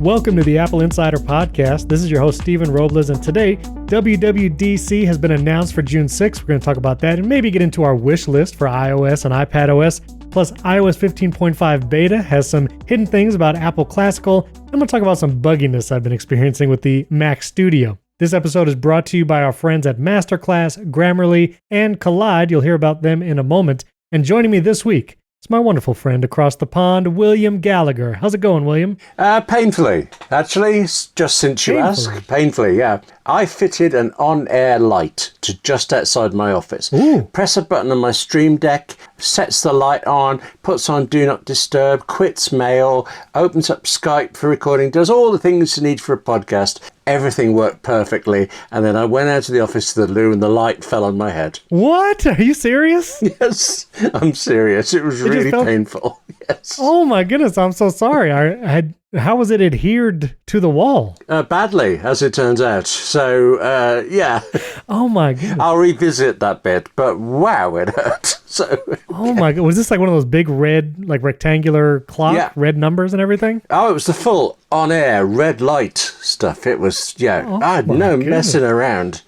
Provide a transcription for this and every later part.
Welcome to the Apple Insider Podcast. This is your host, Stephen Robles, and today, WWDC has been announced for June 6th. We're going to talk about that and maybe get into our wish list for iOS and iPadOS. Plus, iOS 15.5 beta has some hidden things about Apple Classical. I'm going to talk about some bugginess I've been experiencing with the Mac Studio. This episode is brought to you by our friends at Masterclass, Grammarly, and Collide. You'll hear about them in a moment. And joining me this week, it's my wonderful friend across the pond, William Gallagher. How's it going, William? Painfully, actually, just since you asked. Painfully, yeah. I fitted an on-air light to just outside my office. Ooh. Press a button on my Stream Deck, sets the light on, puts on Do Not Disturb, quits mail, opens up Skype for recording, does all the things you need for a podcast. Everything worked perfectly. And then I went out to the office to the loo and the light fell on my head. What? Are you serious? Yes, I'm serious. It was really painful. Yes. Oh my goodness, I'm so sorry. How was it adhered to the wall? Badly, as it turns out. So, yeah. Oh my goodness. I'll revisit that bit, but wow, it hurt. So. Oh my god, was this like one of those big red, like rectangular clock, Yeah. red numbers and everything? Oh, it was the full on-air red light stuff. It was, I had no messing around.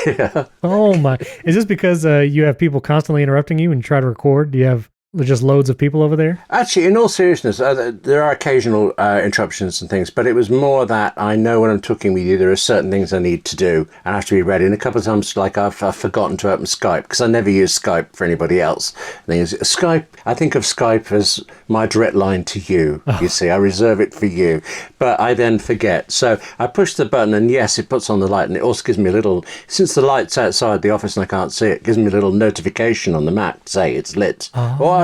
Yeah. Oh my. Is this because you have people constantly interrupting you when you try to record? Do you have just loads of people over there? Actually, in all seriousness, there are occasional interruptions and things, but it was more that I know when I'm talking with you, there are certain things I need to do and I have to be ready. And a couple of times, like I've forgotten to open Skype because I never use Skype for anybody else. Skype, I think of Skype as my direct line to you. You see, I reserve it for you, but I then forget. So I push the button and yes, it puts on the light and it also gives me a little, since the light's outside the office and I can't see it, gives me a little notification on the Mac to say it's lit.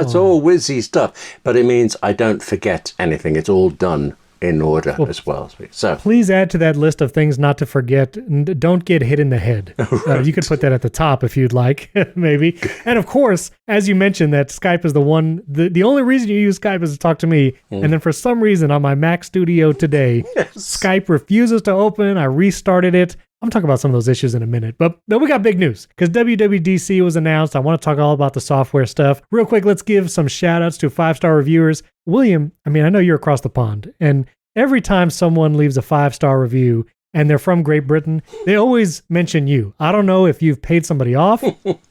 It's all whizzy stuff, but it means I don't forget anything. It's all done in order as well. So please add to that list of things not to forget. Don't get hit in the head. Right. You could put that at the top if you'd like, maybe. And of course, as you mentioned, that Skype is the one, the only reason you use Skype is to talk to me. And then for some reason on my Mac Studio today, Skype refuses to open. I restarted it. I'm talking about some of those issues in a minute, but we got big news because WWDC was announced. I want to talk all about the software stuff. Real quick, let's give some shout outs to 5-star reviewers. William, I know you're across the pond, and every time someone leaves a 5-star review and they're from Great Britain, they always mention you. I don't know if you've paid somebody off.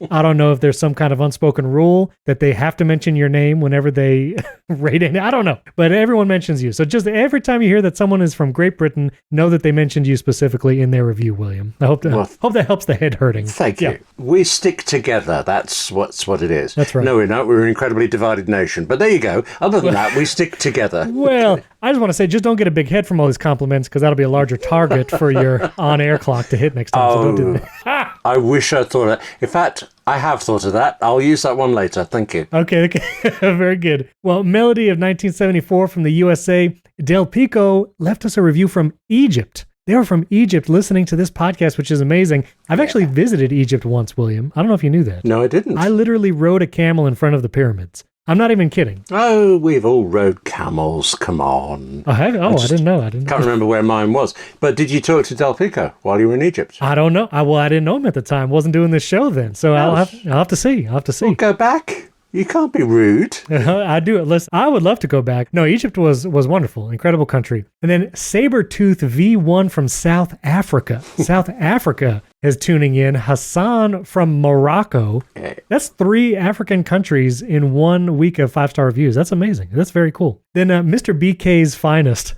I don't know if there's some kind of unspoken rule that they have to mention your name whenever they rate it. I don't know, but everyone mentions you. So just every time you hear that someone is from Great Britain, know that they mentioned you specifically in their review, William. I hope that helps the head hurting. Thank you. We stick together. That's what it is. That's right. No, we're not. We're an incredibly divided nation. But there you go. Other than that, we stick together. Well, I just want to say, just don't get a big head from all these compliments because that'll be a larger target for your on-air clock to hit next time. So don't do that. I wish I thought of that. In fact, I have thought of that. I'll use that one later. Thank you. Okay. Very good. Well, Melody of 1974 from the USA. Del Pico left us a review from Egypt. They were from Egypt listening to this podcast, which is amazing. I've actually visited Egypt once, William. I don't know if you knew that. No, I didn't. I literally rode a camel in front of the pyramids. I'm not even kidding. Oh, we've all rode camels. Come on. Oh, have you? I didn't know. Can't remember where mine was. But did you talk to Del Pico while you were in Egypt? I don't know. I didn't know him at the time. Wasn't doing this show then. So I'll have to see. Well, go back. You can't be rude. I do. Listen, I would love to go back. No, Egypt was wonderful. Incredible country. And then Sabertooth V1 from South Africa. South Africa is tuning in. Hassan from Morocco. That's 3 African countries in 1 week of 5-star reviews. That's amazing. That's very cool. Then Mr. BK's Finest.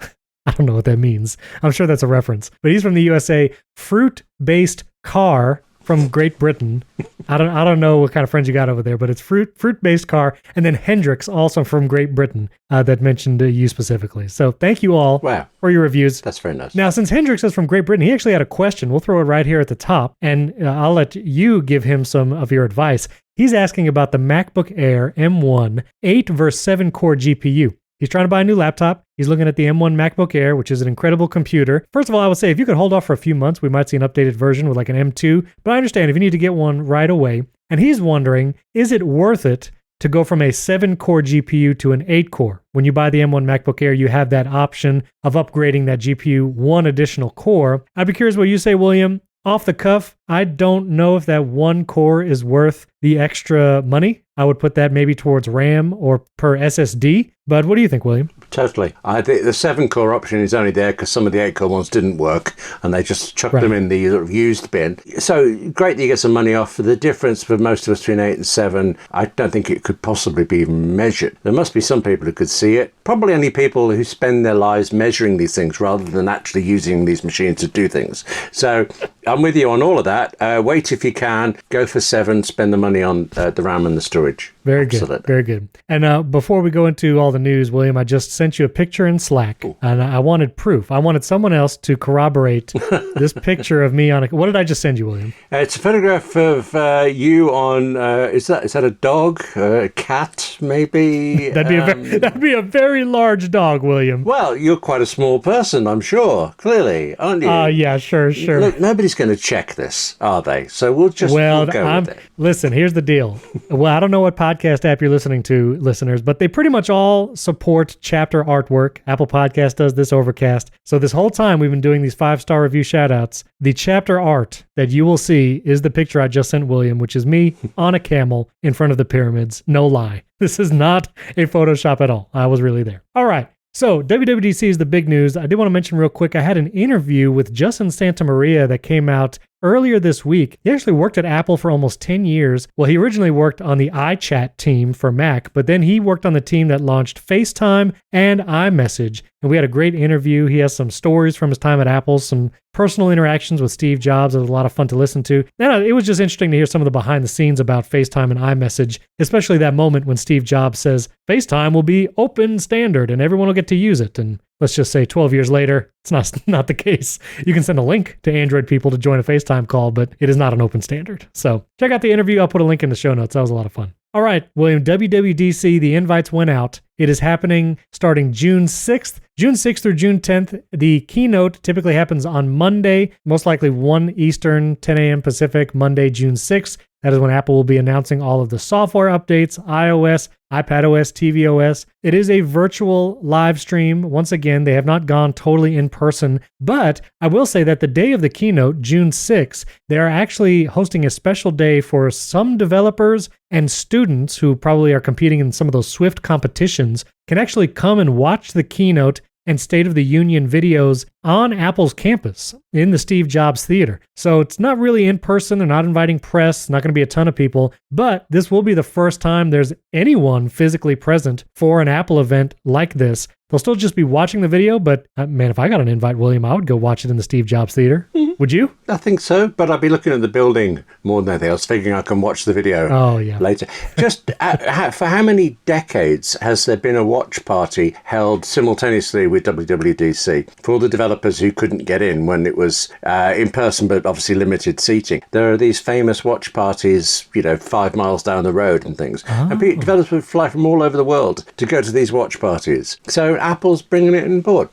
I don't know what that means. I'm sure that's a reference. But he's from the USA. Fruit-based car from Great Britain. I don't know what kind of friends you got over there, but it's fruit-based car. And then Hendrix, also from Great Britain, that mentioned you specifically. So thank you all for your reviews. That's very nice. Now, since Hendrix is from Great Britain, he actually had a question. We'll throw it right here at the top, and I'll let you give him some of your advice. He's asking about the MacBook Air M1 8 versus 7 core GPU. He's trying to buy a new laptop. He's looking at the M1 MacBook Air, which is an incredible computer. First of all, I would say if you could hold off for a few months, we might see an updated version with like an M2. But I understand if you need to get one right away. And he's wondering, is it worth it to go from a 7-core GPU to an 8-core? When you buy the M1 MacBook Air, you have that option of upgrading that GPU 1 additional core. I'd be curious what you say, William. Off the cuff, I don't know if that 1 core is worth the extra money. I would put that maybe towards RAM or per SSD. But what do you think, William? Totally. I think the 7-core option is only there because some of the 8-core ones didn't work, and they just chucked them in the sort of used bin. So great that you get some money off. The difference for most of us between 8 and 7, I don't think it could possibly be even measured. There must be some people who could see it. Probably only people who spend their lives measuring these things rather than actually using these machines to do things. So I'm with you on all of that. Wait if you can. Go for 7. Spend the money on the RAM and the storage. Very good. Absolutely. Very good. And before we go into all the news, William, I just sent you a picture in Slack, and I wanted proof. I wanted someone else to corroborate this picture of me on a... What did I just send you, William? It's a photograph of you on... is that a dog? A cat, maybe? That'd be a very large dog, William. Well, you're quite a small person, I'm sure. Clearly, aren't you? Yeah, sure. Look, nobody's going to check this, are they? So we'll go with it. Listen, here's the deal. Well, I don't know what podcast app you're listening to, listeners, but they pretty much all support chapter artwork. Apple Podcast does this, Overcast. So this whole time we've been doing these 5-star review shout-outs. The chapter art that you will see is the picture I just sent William, which is me on a camel in front of the pyramids. No lie. This is not a Photoshop at all. I was really there. All right. So WWDC is the big news. I did want to mention real quick, I had an interview with Justin Santamaria that came out earlier this week. He actually worked at Apple for almost 10 years. Well, he originally worked on the iChat team for Mac, but then he worked on the team that launched FaceTime and iMessage. And we had a great interview. He has some stories from his time at Apple, some personal interactions with Steve Jobs. It was a lot of fun to listen to. And it was just interesting to hear some of the behind the scenes about FaceTime and iMessage, especially that moment when Steve Jobs says, FaceTime will be open standard and everyone will get to use it. And let's just say 12 years later, it's not the case. You can send a link to Android people to join a FaceTime call, but it is not an open standard. So check out the interview. I'll put a link in the show notes. That was a lot of fun. All right, William, WWDC, the invites went out. It is happening starting June 6th. June 6th through June 10th. The keynote typically happens on Monday, most likely 1 Eastern, 10 a.m. Pacific, Monday, June 6th. That is when Apple will be announcing all of the software updates, iOS, iPadOS, tvOS. It is a virtual live stream. Once again, they have not gone totally in person, but I will say that the day of the keynote, June 6th, they are actually hosting a special day for some developers and students who probably are competing in some of those Swift competitions can actually come and watch the keynote and State of the Union videos on Apple's campus in the Steve Jobs Theater. So it's not really in person. They're not inviting press, not going to be a ton of people, but this will be the first time there's anyone physically present for an Apple event like this. They'll still just be watching the video, but man, if I got an invite, William, I would go watch it in the Steve Jobs Theater. Mm-hmm. Would you? I think so, but I'd be looking at the building more than anything else, figuring I can watch the video later. Just for how many decades has there been a watch party held simultaneously with WWDC for all the developers who couldn't get in when it was in person, but obviously limited seating? There are these famous watch parties, 5 miles down the road and things. Oh. And developers would fly from all over the world to go to these watch parties. So Apple's bringing it on board.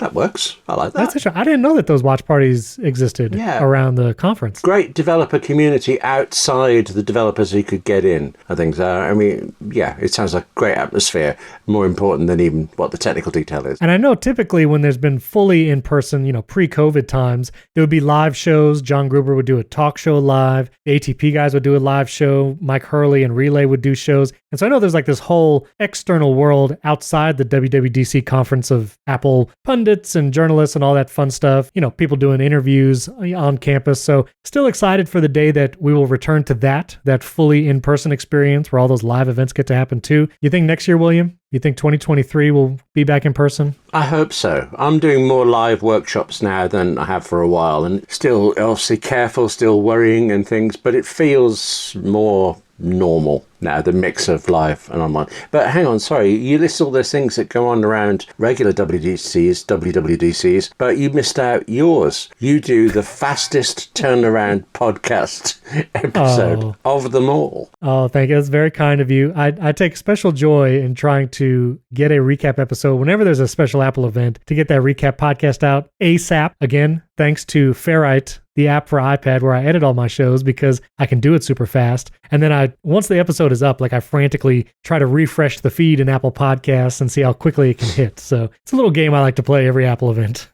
That works. I like that. That's interesting. I didn't know that those watch parties existed around the conference. Great developer community outside the developers who could get in, I think. It sounds like a great atmosphere, more important than even what the technical detail is. And I know typically when there's been fully in person, pre-COVID times, there would be live shows. John Gruber would do a talk show live. The ATP guys would do a live show. Mike Hurley and Relay would do shows. And so I know there's like this whole external world outside the WWDC conference of Apple pundits and journalists and all that fun stuff, people doing interviews on campus. So still excited for the day that we will return to that fully in-person experience where all those live events get to happen too. You think next year, William? You think 2023 will be back in person? I hope so. I'm doing more live workshops now than I have for a while, and still obviously careful, still worrying and things, but it feels more normal now, the mix of live and online. But hang on, sorry, you list all those things that go on around regular WWDCs, but you missed out yours. You do the fastest turnaround podcast episode of them all. Oh, thank you. That's very kind of you. I take special joy in trying to get a recap episode whenever there's a special Apple event to get that recap podcast out ASAP. Again, thanks to Ferrite, the app for iPad where I edit all my shows because I can do it super fast. And then once the episode is up, I frantically try to refresh the feed in Apple Podcasts and see how quickly it can hit. So it's a little game I like to play every Apple event.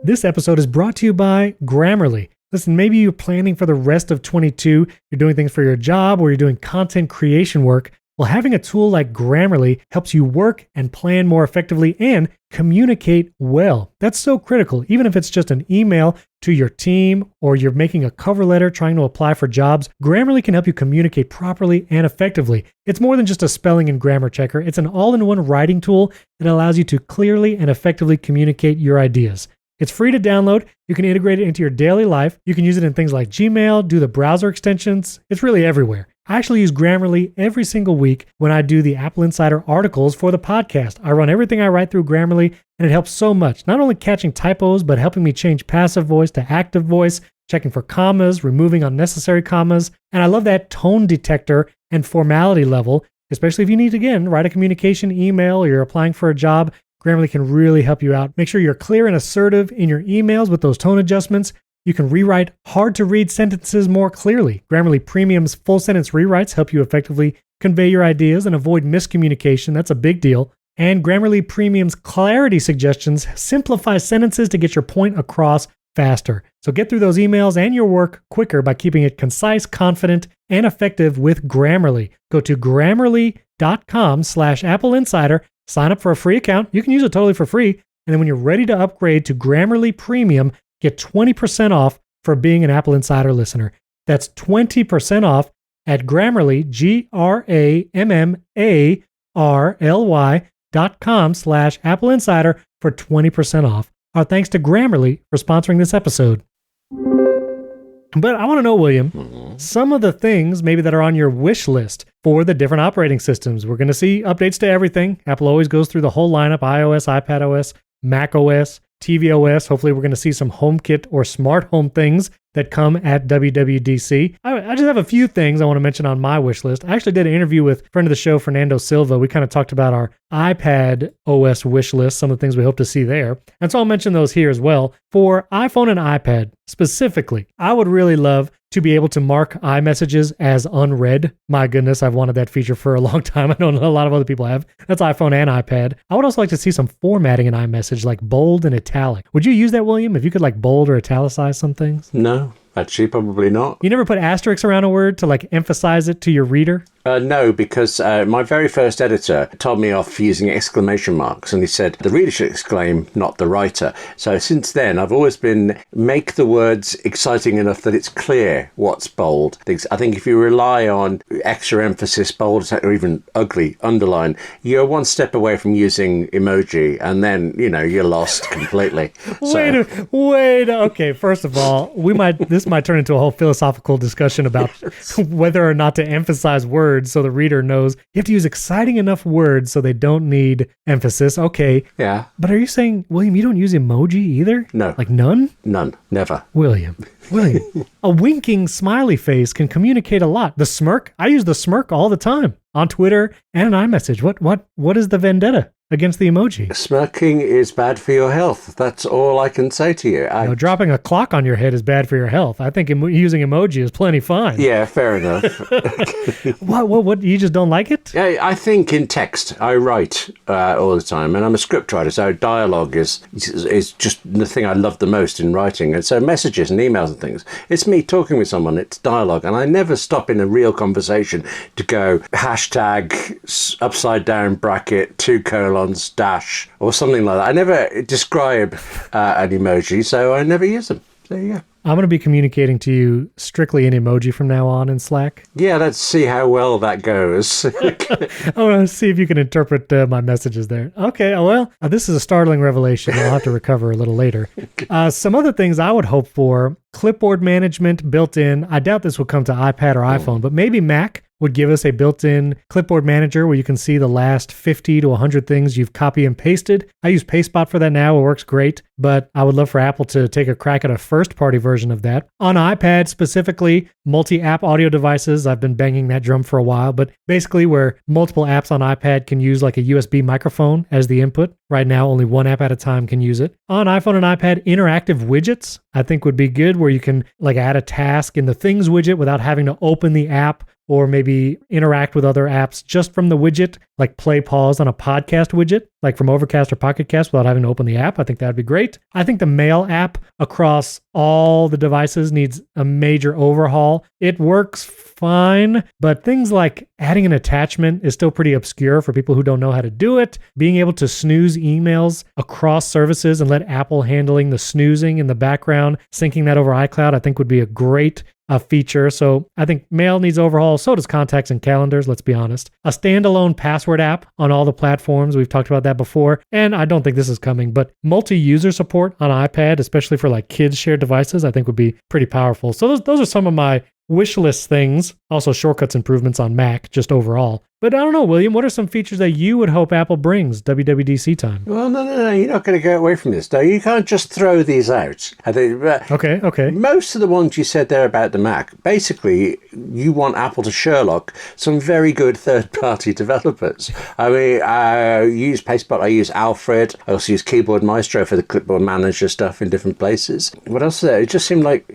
This episode is brought to you by Grammarly. Listen, maybe you're planning for the rest of 22, you're doing things for your job or you're doing content creation work. Well, having a tool like Grammarly helps you work and plan more effectively and communicate well. That's so critical. Even if it's just an email to your team or you're making a cover letter trying to apply for jobs, Grammarly can help you communicate properly and effectively. It's more than just a spelling and grammar checker. It's an all-in-one writing tool that allows you to clearly and effectively communicate your ideas. It's free to download. You can integrate it into your daily life. You can use it in things like Gmail, do the browser extensions. It's really everywhere. I actually use Grammarly every single week when I do the Apple Insider articles for the podcast. I run everything I write through Grammarly, and it helps so much. Not only catching typos, but helping me change passive voice to active voice, checking for commas, removing unnecessary commas. And I love that tone detector and formality level, especially if you need to, again, write a communication email or you're applying for a job. Grammarly can really help you out. Make sure you're clear and assertive in your emails with those tone adjustments. You can rewrite hard-to-read sentences more clearly. Grammarly Premium's full-sentence rewrites help you effectively convey your ideas and avoid miscommunication. That's a big deal. And Grammarly Premium's clarity suggestions simplify sentences to get your point across faster. So get through those emails and your work quicker by keeping it concise, confident, and effective with Grammarly. Go to grammarly.com/AppleInsider. Sign up for a free account. You can use it totally for free. And then when you're ready to upgrade to Grammarly Premium, get 20% off for being an Apple Insider listener. That's 20% off at Grammarly, GRAMMARLY.com/Apple Insider for 20% off. Our thanks to Grammarly for sponsoring this episode. But I want to know, William, some of the things maybe that are on your wish list for the different operating systems. We're going to see updates to everything. Apple always goes through the whole lineup: iOS, iPadOS, macOS, tvOS. Hopefully we're going to see some HomeKit or smart home things that come at WWDC. I just have a few things I want to mention on my wish list. I actually did an interview with a friend of the show, Fernando Silva. We kind of talked about our iPad OS wish list, some of the things we hope to see there. And so I'll mention those here as well. For iPhone and iPad specifically, I would really love to be able to mark iMessages as unread. My goodness, I've wanted that feature for a long time. I know a lot of other people have. That's iPhone and iPad. I would also like to see some formatting in iMessage, like bold and italic. Would you use that, William, if you could like bold or italicize some things? No, actually, probably not. You never put asterisks around a word to like emphasize it to your reader? No, because my very first editor told me off for using exclamation marks, and he said the reader should exclaim, not the writer. So since then, I've always been make the words exciting enough that it's clear what's bold. I think if you rely on extra emphasis, bold, or even ugly, underline, you're one step away from using emoji, and then, you're lost completely. Wait. Okay, first of all, this might turn into a whole philosophical discussion about whether or not to emphasize words so the reader knows. You have to use exciting enough words so they don't need emphasis. Okay. Yeah. But are you saying, William, you don't use emoji either? No. Like none? None. Never. William. A winking smiley face can communicate a lot. The smirk, I use the smirk all the time on Twitter and an iMessage. What is the vendetta against the emoji? Smirking is bad for your health. That's all I can say to you. Dropping a clock on your head is bad for your health. I think using emoji is plenty fine. Yeah, fair enough. What? You just don't like it? Yeah, I think in text, I write all the time, and I'm a script writer, so dialogue is just the thing I love the most in writing. And so messages and emails and things, it's me talking with someone, it's dialogue, and I never stop in a real conversation to go hashtag upside down bracket 2 colons dash or something like that. I never describe an emoji, so I never use them. There you go. I'm going to be communicating to you strictly in emoji from now on in Slack. Yeah, let's see how well that goes. I want to see if you can interpret my messages there. Okay, well, this is a startling revelation. I'll have to recover a little later. Some other things I would hope for: clipboard management built in. I doubt this will come to iPad or iPhone, but maybe Mac would give us a built-in clipboard manager where you can see the last 50 to 100 things you've copy and pasted. I use Pastebot for that now. It works great, but I would love for Apple to take a crack at a first-party version of that. On iPad specifically, multi-app audio devices. I've been banging that drum for a while, but basically where multiple apps on iPad can use like a USB microphone as the input. Right now, only one app at a time can use it. On iPhone and iPad, interactive widgets I think would be good, where you can like add a task in the Things widget without having to open the app, or maybe interact with other apps just from the widget, like play pause on a podcast widget, like from Overcast or Pocket Cast without having to open the app. I think that'd be great. great. I think the Mail app across all the devices needs a major overhaul. It works fine, but things like adding an attachment is still pretty obscure for people who don't know how to do it. Being able to snooze emails across services and let Apple handling the snoozing in the background, syncing that over iCloud, I think would be a great feature. So I think Mail needs overhaul. So does contacts and calendars, let's be honest. A standalone password app on all the platforms. We've talked about that before. And I don't think this is coming, but multi-user support on iPad, especially for like kids shared devices, I think would be pretty powerful. So those are some of my wish list things. Also shortcuts improvements on Mac, just overall. But I don't know, William, what are some features that you would hope Apple brings WWDC time? Well, no. You're not going to go away from this, though. You can't just throw these out. I think, Okay. most of the ones you said there about the Mac, basically, you want Apple to Sherlock some very good third-party developers. I mean, I use Pastebot, I use Alfred, I also use Keyboard Maestro for the clipboard manager stuff in different places. What else is there? It just seemed like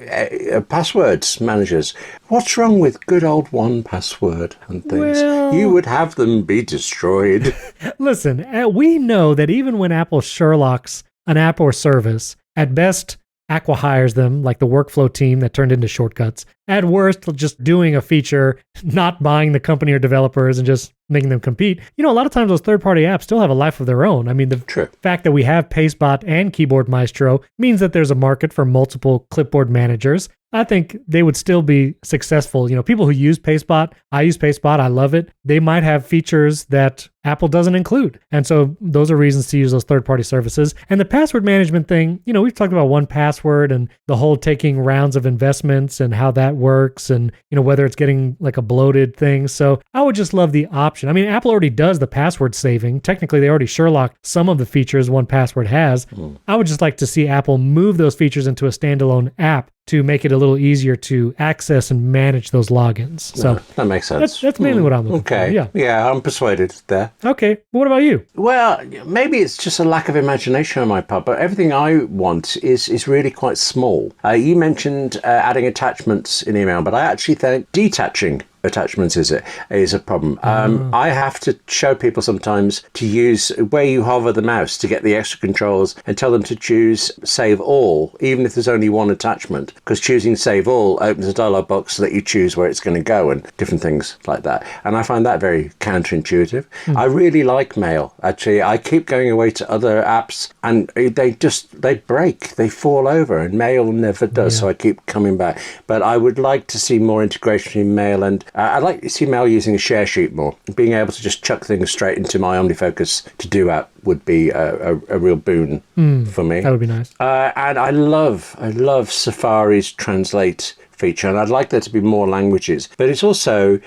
passwords managers. What's wrong with good old 1Password and things? Well, you would have them be destroyed. Listen, we know that even when Apple Sherlocks an app or service, at best, acqui-hires them, like the workflow team that turned into shortcuts. At worst, just doing a feature, not buying the company or developers and just making them compete. You know, a lot of times those third-party apps still have a life of their own. I mean, the fact that we have Pastebot and Keyboard Maestro means that there's a market for multiple clipboard managers. I think they would still be successful. You know, people who use Pastebot, I use Pastebot, I love it. They might have features that Apple doesn't include. And so those are reasons to use those third-party services. And the password management thing, you know, we've talked about 1Password and the whole taking rounds of investments and how that works and, you know, whether it's getting like a bloated thing. So I would just love the option. I mean, Apple already does the password saving. Technically, they already Sherlock some of the features 1Password has. I would just like to see Apple move those features into a standalone app to make it a little easier to access and manage those logins. So that makes sense. That's mainly what I'm looking for. Yeah, I'm persuaded there. Okay. What about you? Well, maybe it's just a lack of imagination on my part, but everything I want is really quite small. You mentioned adding attachments in email, but I actually think detaching attachments is a problem. I have to show people sometimes to use where you hover the mouse to get the extra controls and tell them to choose save all, even if there's only one attachment, because choosing save all opens a dialog box so that you choose where it's going to go and different things like that. And I find that very counterintuitive. I really like Mail. Actually, I keep going away to other apps and they break, they fall over, and Mail never does. So I keep coming back. But I would like to see more integration between Mail and I'd like to see Mail using a share sheet more. Being able to just chuck things straight into my OmniFocus to do app would be a real boon for me. That would be nice. And I love Safari's translate feature, and I'd like there to be more languages. But it's also,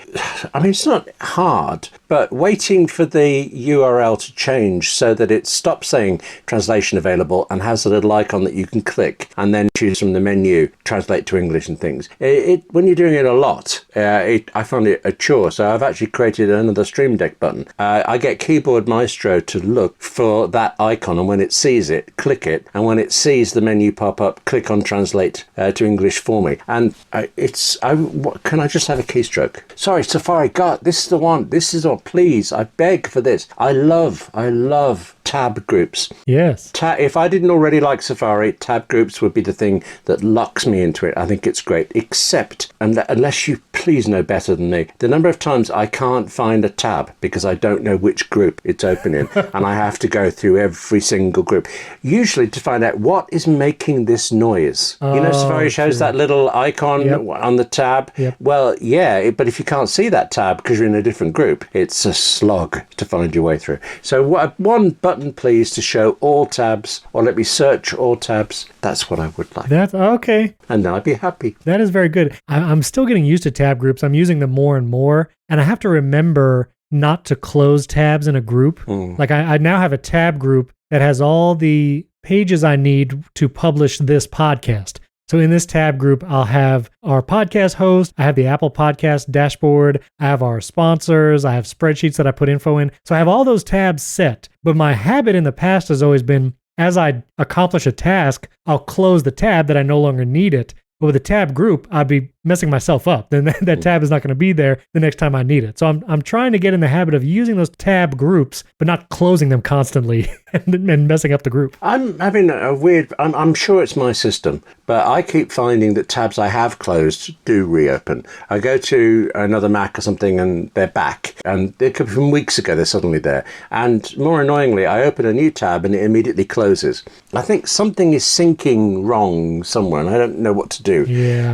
I mean, it's not hard, but waiting for the URL to change so that it stops saying translation available and has a little icon that you can click and then choose from the menu, translate to English and things. When you're doing it a lot, I find it a chore. So I've actually created another Stream Deck button. I get Keyboard Maestro to look for that icon, and when it sees it, click it, and when it sees the menu pop up, click on translate to English for me. And can I just have a keystroke? Sorry, Safari, God, this is the one. This is all. Please, I beg for this. I love tab groups. Yes. If I didn't already like Safari, tab groups would be the thing that locks me into it. I think it's great. Except, unless you please know better than me, the number of times I can't find a tab because I don't know which group it's open in, and I have to go through every single group, usually to find out what is making this noise. Safari shows that little icon on the tab. Well, yeah, but if you can't see that tab because you're in a different group, it's a slog to find your way through. So one button, please, to show all tabs, or let me search all tabs. That's what I would like. That's okay. And then I'd be happy. That is very good. I'm still getting used to tab groups. I'm using them more and more, and I have to remember not to close tabs in a group. Like I now have a tab group that has all the pages I need to publish this podcast. So in this tab group, I'll have our podcast host, I have the Apple Podcast dashboard, I have our sponsors, I have spreadsheets that I put info in. So I have all those tabs set. But my habit in the past has always been, as I accomplish a task, I'll close the tab that I no longer need it. But with a tab group, I'd be messing myself up. Then that tab is not going to be there the next time I need it. So I'm trying to get in the habit of using those tab groups, but not closing them constantly. and messing up the group. I'm having a weird, I'm sure it's my system, but I keep finding that tabs I have closed do reopen. I go to another Mac or something and they're back. And it could be from weeks ago, they're suddenly there. And more annoyingly, I open a new tab and it immediately closes. I think something is syncing wrong somewhere and I don't know what to do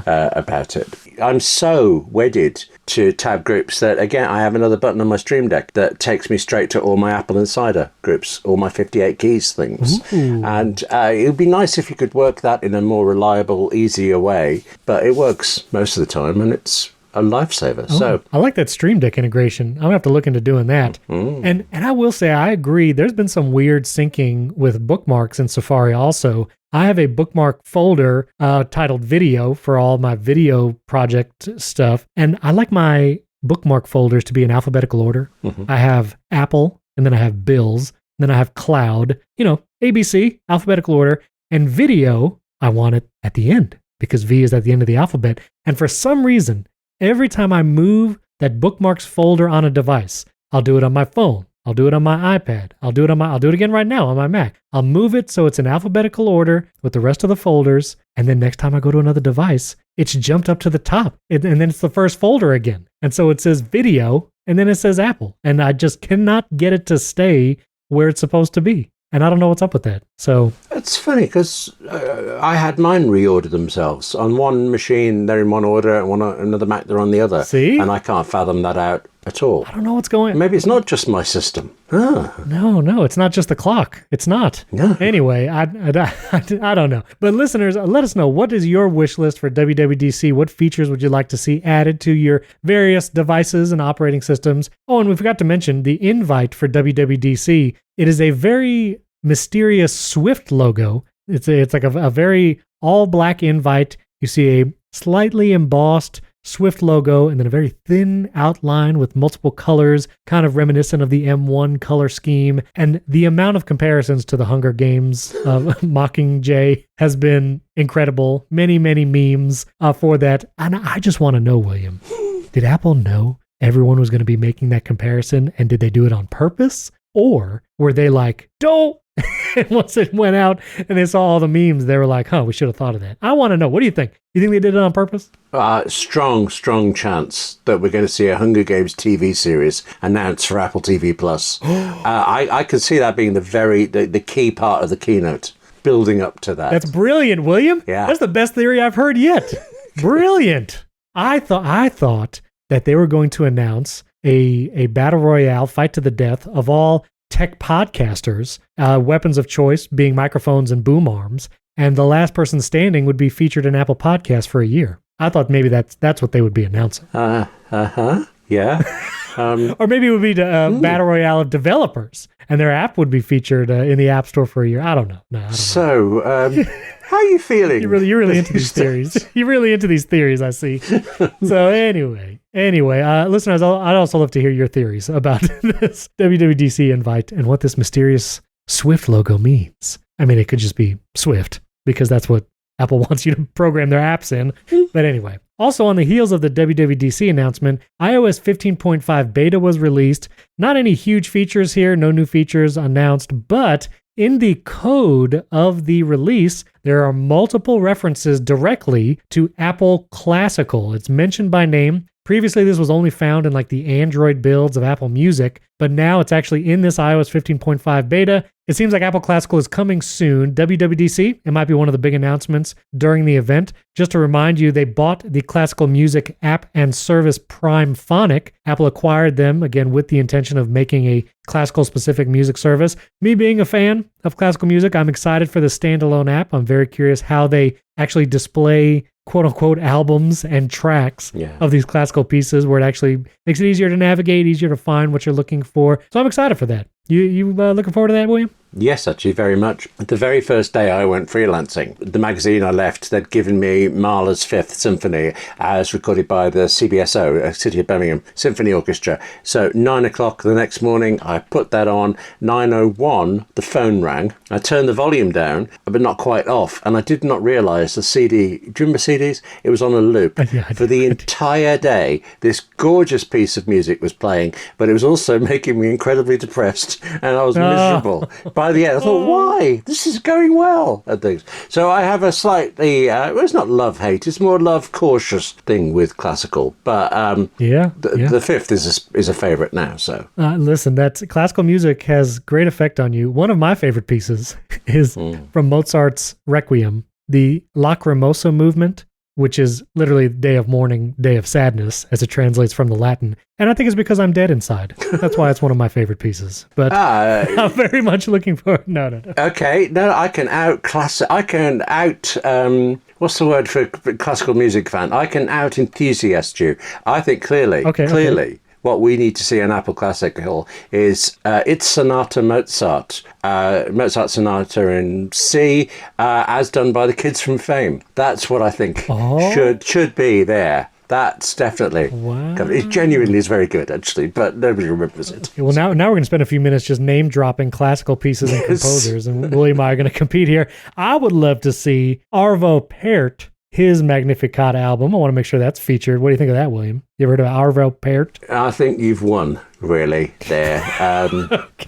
about it. I'm so wedded to tab groups that, again, I have another button on my Stream Deck that takes me straight to all my AppleInsider groups, all my 58 keys things. Ooh. And it would be nice if you could work that in a more reliable, easier way, but it works most of the time and it's a lifesaver. Oh, so I like that Stream Deck integration. I'm gonna have to look into doing that. And I will say I agree. There's been some weird syncing with bookmarks in Safari also. I have a bookmark folder titled Video for all my video project stuff, and I like my bookmark folders to be in alphabetical order. I have Apple, and then I have Bills, and then I have Cloud. ABC alphabetical order, and Video. I want it at the end because V is at the end of the alphabet. And for some reason, every time I move that bookmarks folder on a device, I'll do it on my phone. I'll do it on my iPad. I'll do it again right now on my Mac. I'll move it so it's in alphabetical order with the rest of the folders. And then next time I go to another device, it's jumped up to the top. And then it's the first folder again. And so it says Video and then it says Apple. And I just cannot get it to stay where it's supposed to be. And I don't know what's up with that. So it's funny because I had mine reorder themselves. On one machine, they're in one order, and on another Mac, they're on the other. See? And I can't fathom that out at all. I don't know what's going on. Maybe it's not just my system. No, it's not just the clock. It's not. No. Anyway, I don't know. But listeners, let us know, what is your wish list for WWDC? What features would you like to see added to your various devices and operating systems? Oh, and we forgot to mention the invite for WWDC. It is a very mysterious Swift logo. It's like a very all black invite. You see a slightly embossed Swift logo and then a very thin outline with multiple colors, kind of reminiscent of the M1 color scheme. And the amount of comparisons to the Hunger Games of Mockingjay has been incredible. Many, many memes for that. And I just want to know, William, did Apple know everyone was going to be making that comparison? And did they do it on purpose? Or were they like, don't? And once it went out and they saw all the memes, they were like, we should have thought of that. I want to know. What do you think? You think they did it on purpose? Strong chance that we're going to see a Hunger Games TV series announced for Apple TV+. I could see that being the key part of the keynote, building up to that. That's brilliant, William. Yeah. That's the best theory I've heard yet. Brilliant. I thought that they were going to announce a battle royale fight to the death of all tech podcasters, weapons of choice being microphones and boom arms, and the last person standing would be featured in Apple Podcasts for a year. I thought maybe that's what they would be announcing. Yeah. Or maybe it would be the battle royale of developers, and their app would be featured in the App Store for a year. I don't know. No, I don't know. So, how are you feeling? You're really into these theories. You're really into these theories, I see. So anyway, listeners, I'd also love to hear your theories about this WWDC invite and what this mysterious Swift logo means. I mean, it could just be Swift because that's what Apple wants you to program their apps in. But anyway, also on the heels of the WWDC announcement, iOS 15.5 beta was released. Not any huge features here, no new features announced, but in the code of the release, there are multiple references directly to Apple Classical. It's mentioned by name. Previously, this was only found in like the Android builds of Apple Music, but now it's actually in this iOS 15.5 beta. It seems like Apple Classical is coming soon. WWDC, it might be one of the big announcements during the event. Just to remind you, they bought the classical music app and service Prime Phonic. Apple acquired them, again, with the intention of making a classical-specific music service. Me being a fan of classical music, I'm excited for the standalone app. I'm very curious how they actually display quote-unquote albums and tracks of these classical pieces, where it actually makes it easier to navigate, easier to find what you're looking for. So I'm excited for that. You looking forward to that, William? Yes, actually, very much. The very first day I went freelancing, the magazine I left, they'd given me Mahler's Fifth Symphony as recorded by the CBSO, City of Birmingham Symphony Orchestra. So 9 o'clock the next morning, I put that on. 9:01, the phone rang. I turned the volume down, but not quite off, and I did not realise the CD, do you remember CDs? It was on a loop. For the entire day, this gorgeous piece of music was playing, but it was also making me incredibly depressed, and I was miserable by the end, I thought, why? This is going well and things. So I have a slightly, well, it's not love-hate, it's more love-cautious thing with classical. But the fifth is a favourite now. So listen, that classical music has great effect on you. One of my favorite pieces is from Mozart's Requiem, the Lacrimosa movement, which is literally day of mourning, day of sadness, as it translates from the Latin. And I think it's because I'm dead inside. That's why it's one of my favorite pieces. But I'm very much looking forward. No. Okay, no, I can out what's the word for classical music fan? I can out enthusiast you. I think clearly. What we need to see in Apple Classical is its Sonata Mozart Sonata in C, as done by the kids from Fame. That's what I think should be there. That's definitely. Wow. It genuinely is very good, actually, but nobody remembers it. Well, now we're going to spend a few minutes just name dropping classical pieces and composers, and William and I are going to compete here. I would love to see Arvo Pärt, his Magnificat album. I want to make sure that's featured. What do you think of that, William? You ever heard of Arvo Pärt? I think you've won, really, there.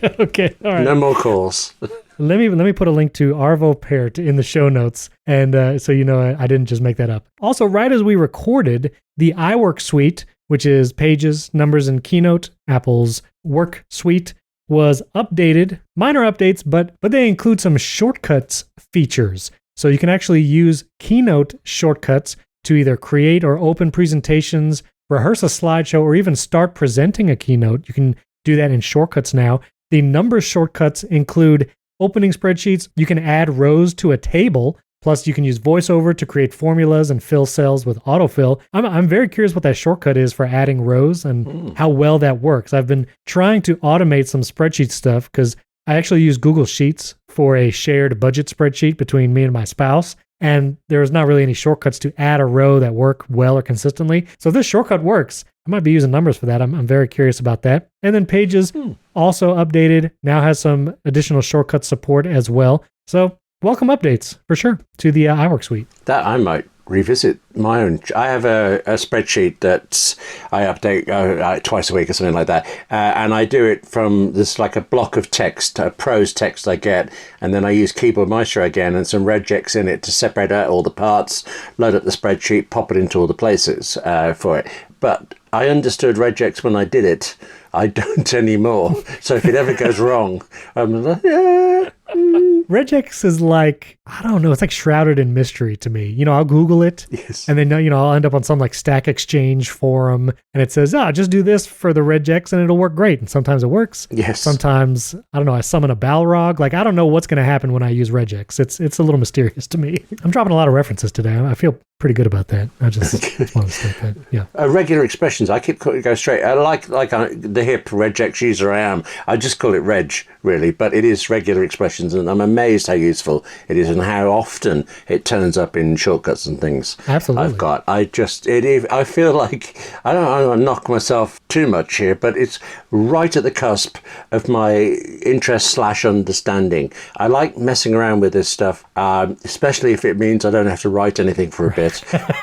Okay, all right. No more calls. Let me put a link to Arvo Pärt in the show notes, and so you know I didn't just make that up. Also, right as we recorded, the iWork suite, which is Pages, Numbers, and Keynote, Apple's work suite, was updated. Minor updates, but they include some shortcuts features. So you can actually use Keynote shortcuts to either create or open presentations, rehearse a slideshow, or even start presenting a keynote. You can do that in shortcuts now. The Numbers shortcuts include opening spreadsheets. You can add rows to a table. Plus, you can use VoiceOver to create formulas and fill cells with autofill. I'm very curious what that shortcut is for adding rows and how well that works. I've been trying to automate some spreadsheet stuff because I actually use Google Sheets for a shared budget spreadsheet between me and my spouse. And there's not really any shortcuts to add a row that work well or consistently. So if this shortcut works, I might be using Numbers for that. I'm very curious about that. And then Pages, also updated, now has some additional shortcut support as well. So welcome updates, for sure, to the iWork suite. That I might revisit my own. I have a spreadsheet that I update twice a week or something like that. And I do it from this like a block of text, a prose text I get. And then I use Keyboard Maestro again and some regex in it to separate out all the parts, load up the spreadsheet, pop it into all the places for it. But I understood regex when I did it. I don't anymore. So if it ever goes wrong, I'm like, Regex is like, I don't know, it's like shrouded in mystery to me. You know, I'll Google it, and then, you know, I'll end up on some like Stack Exchange forum, and it says, just do this for the regex, and it'll work great. And sometimes it works. Yes. Sometimes, I don't know, I summon a Balrog. Like, I don't know what's going to happen when I use regex. It's a little mysterious to me. I'm dropping a lot of references today. I feel pretty good about that. I just want to state that. Yeah. Regular expressions. I keep go straight. I like the hip regex user I am. I just call it reg, really, but it is regular expressions, and I'm amazed how useful it is and how often it turns up in shortcuts and things. Absolutely. I feel like I don't want to knock myself too much here, but it's right at the cusp of my interest / understanding. I like messing around with this stuff, especially if it means I don't have to write anything for a bit.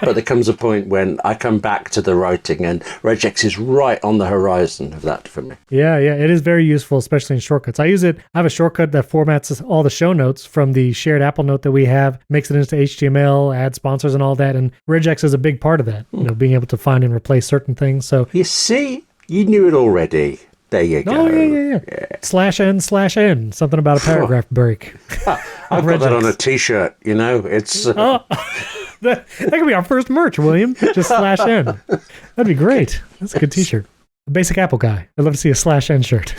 But there comes a point when I come back to the writing, and regex is right on the horizon of that for me. Yeah, it is very useful, especially in shortcuts. I have a shortcut that formats all the show notes from the shared Apple Note that we have, makes it into HTML, adds sponsors and all that, and regex is a big part of that, you know, being able to find and replace certain things. So you see, you knew it already. There you go. Oh, yeah. /n/n, something about a paragraph break. I've got that on a t-shirt, you know, it's... That could be our first merch, William. Just /n. That'd be great. That's a good t-shirt. A basic Apple guy. I'd love to see a /n shirt.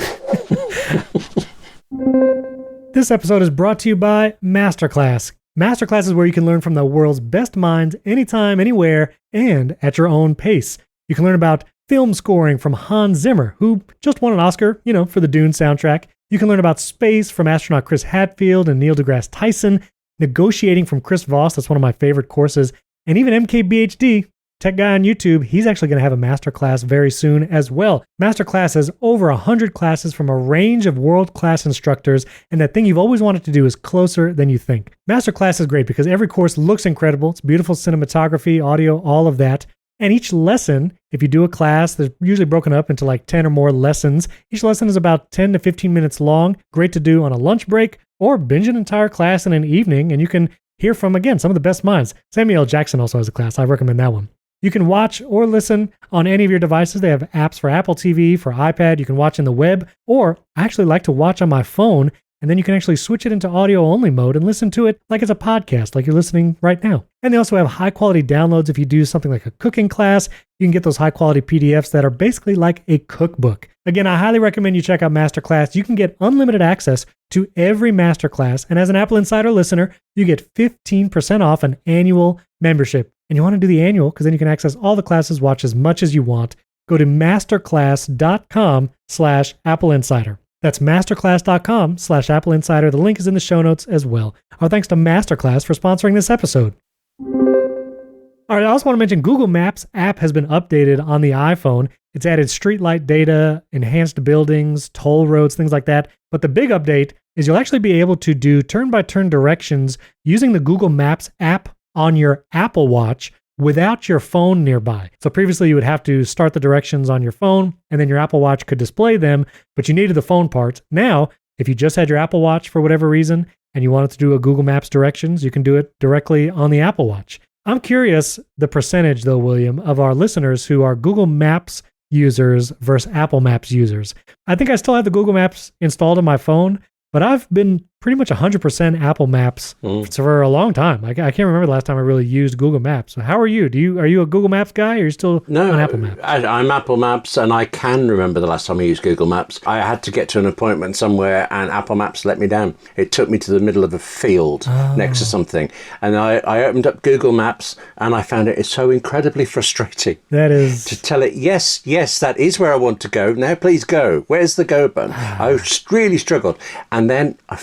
This episode is brought to you by Masterclass. Masterclass is where you can learn from the world's best minds anytime, anywhere, and at your own pace. You can learn about film scoring from Hans Zimmer, who just won an Oscar, you know, for the Dune soundtrack. You can learn about space from astronaut Chris Hadfield and Neil deGrasse Tyson, negotiating from Chris Voss, that's one of my favorite courses, and even MKBHD, tech guy on YouTube, he's actually going to have a masterclass very soon as well. Masterclass has over 100 classes from a range of world-class instructors, and that thing you've always wanted to do is closer than you think. Masterclass is great because every course looks incredible. It's beautiful cinematography, audio, all of that. And each lesson, if you do a class, they're usually broken up into like 10 or more lessons. Each lesson is about 10 to 15 minutes long. Great to do on a lunch break or binge an entire class in an evening. And you can hear from, again, some of the best minds. Samuel L. Jackson also has a class. I recommend that one. You can watch or listen on any of your devices. They have apps for Apple TV, for iPad. You can watch in the web, or I actually like to watch on my phone, and then you can actually switch it into audio-only mode and listen to it like it's a podcast, like you're listening right now. And they also have high-quality downloads. If you do something like a cooking class, you can get those high-quality PDFs that are basically like a cookbook. Again, I highly recommend you check out Masterclass. You can get unlimited access to every Masterclass, and as an Apple Insider listener, you get 15% off an annual membership. And you want to do the annual because then you can access all the classes, watch as much as you want. Go to masterclass.com/Apple Insider. That's masterclass.com/Apple Insider. The link is in the show notes as well. Our thanks to Masterclass for sponsoring this episode. All right, I also want to mention Google Maps app has been updated on the iPhone. It's added streetlight data, enhanced buildings, toll roads, things like that. But the big update is you'll actually be able to do turn-by-turn directions using the Google Maps app on your Apple Watch without your phone nearby. So previously you would have to start the directions on your phone and then your Apple Watch could display them, but you needed the phone part. Now, if you just had your Apple Watch for whatever reason and you wanted to do a Google Maps directions, you can do it directly on the Apple Watch. I'm curious the percentage though, William, of our listeners who are Google Maps users versus Apple Maps users. I think I still have the Google Maps installed on my phone, but I've been pretty much 100% Apple Maps for a long time. I can't remember the last time I really used Google Maps. So how are you? Are you a Google Maps guy or are you still on Apple Maps? I'm Apple Maps, and I can remember the last time I used Google Maps. I had to get to an appointment somewhere and Apple Maps let me down. It took me to the middle of a field next to something. And I opened up Google Maps and I found it so incredibly frustrating. That is... To tell it, yes, that is where I want to go. Now please go. Where's the go button? I really struggled. And then I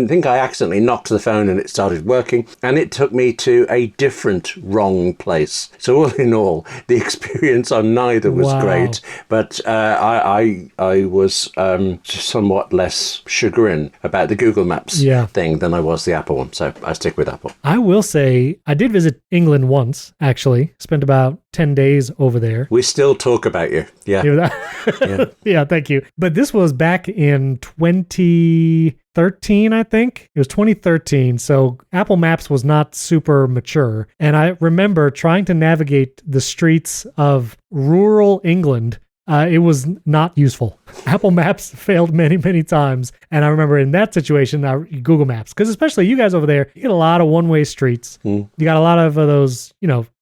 think I accidentally knocked the phone and it started working, and it took me to a different wrong place. So all in all, the experience on neither was great, but I was somewhat less chagrined about the Google Maps thing than I was the Apple one. So I stick with Apple. I will say I did visit England once, actually. Spent about 10 days over there. We still talk about you. Yeah. Yeah, thank you. But this was back in 2013, I think. It was 2013. So Apple Maps was not super mature. And I remember trying to navigate the streets of rural England. It was not useful. Apple Maps failed many, many times. And I remember in that situation, Google Maps, because especially you guys over there, you get a lot of one-way streets. You got a lot of those,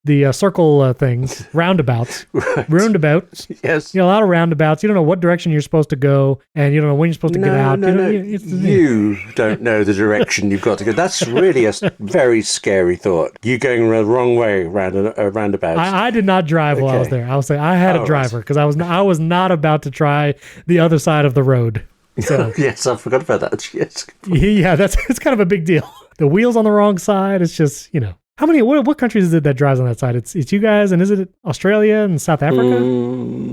the circle things, roundabouts. Right. Roundabouts. Yes. You know, a lot of roundabouts. You don't know what direction you're supposed to go, and you don't know when you're supposed to get out. You don't know the direction you've got to go. That's really a very scary thought. You going the wrong way around a roundabout. I did not drive while I was there. I had a driver because I was not about to try the other side of the road. So yes, I forgot about that. Yes. Yeah, it's kind of a big deal. The wheel's on the wrong side. It's just, How many? What countries is it that drives on that side? It's you guys, and is it Australia and South Africa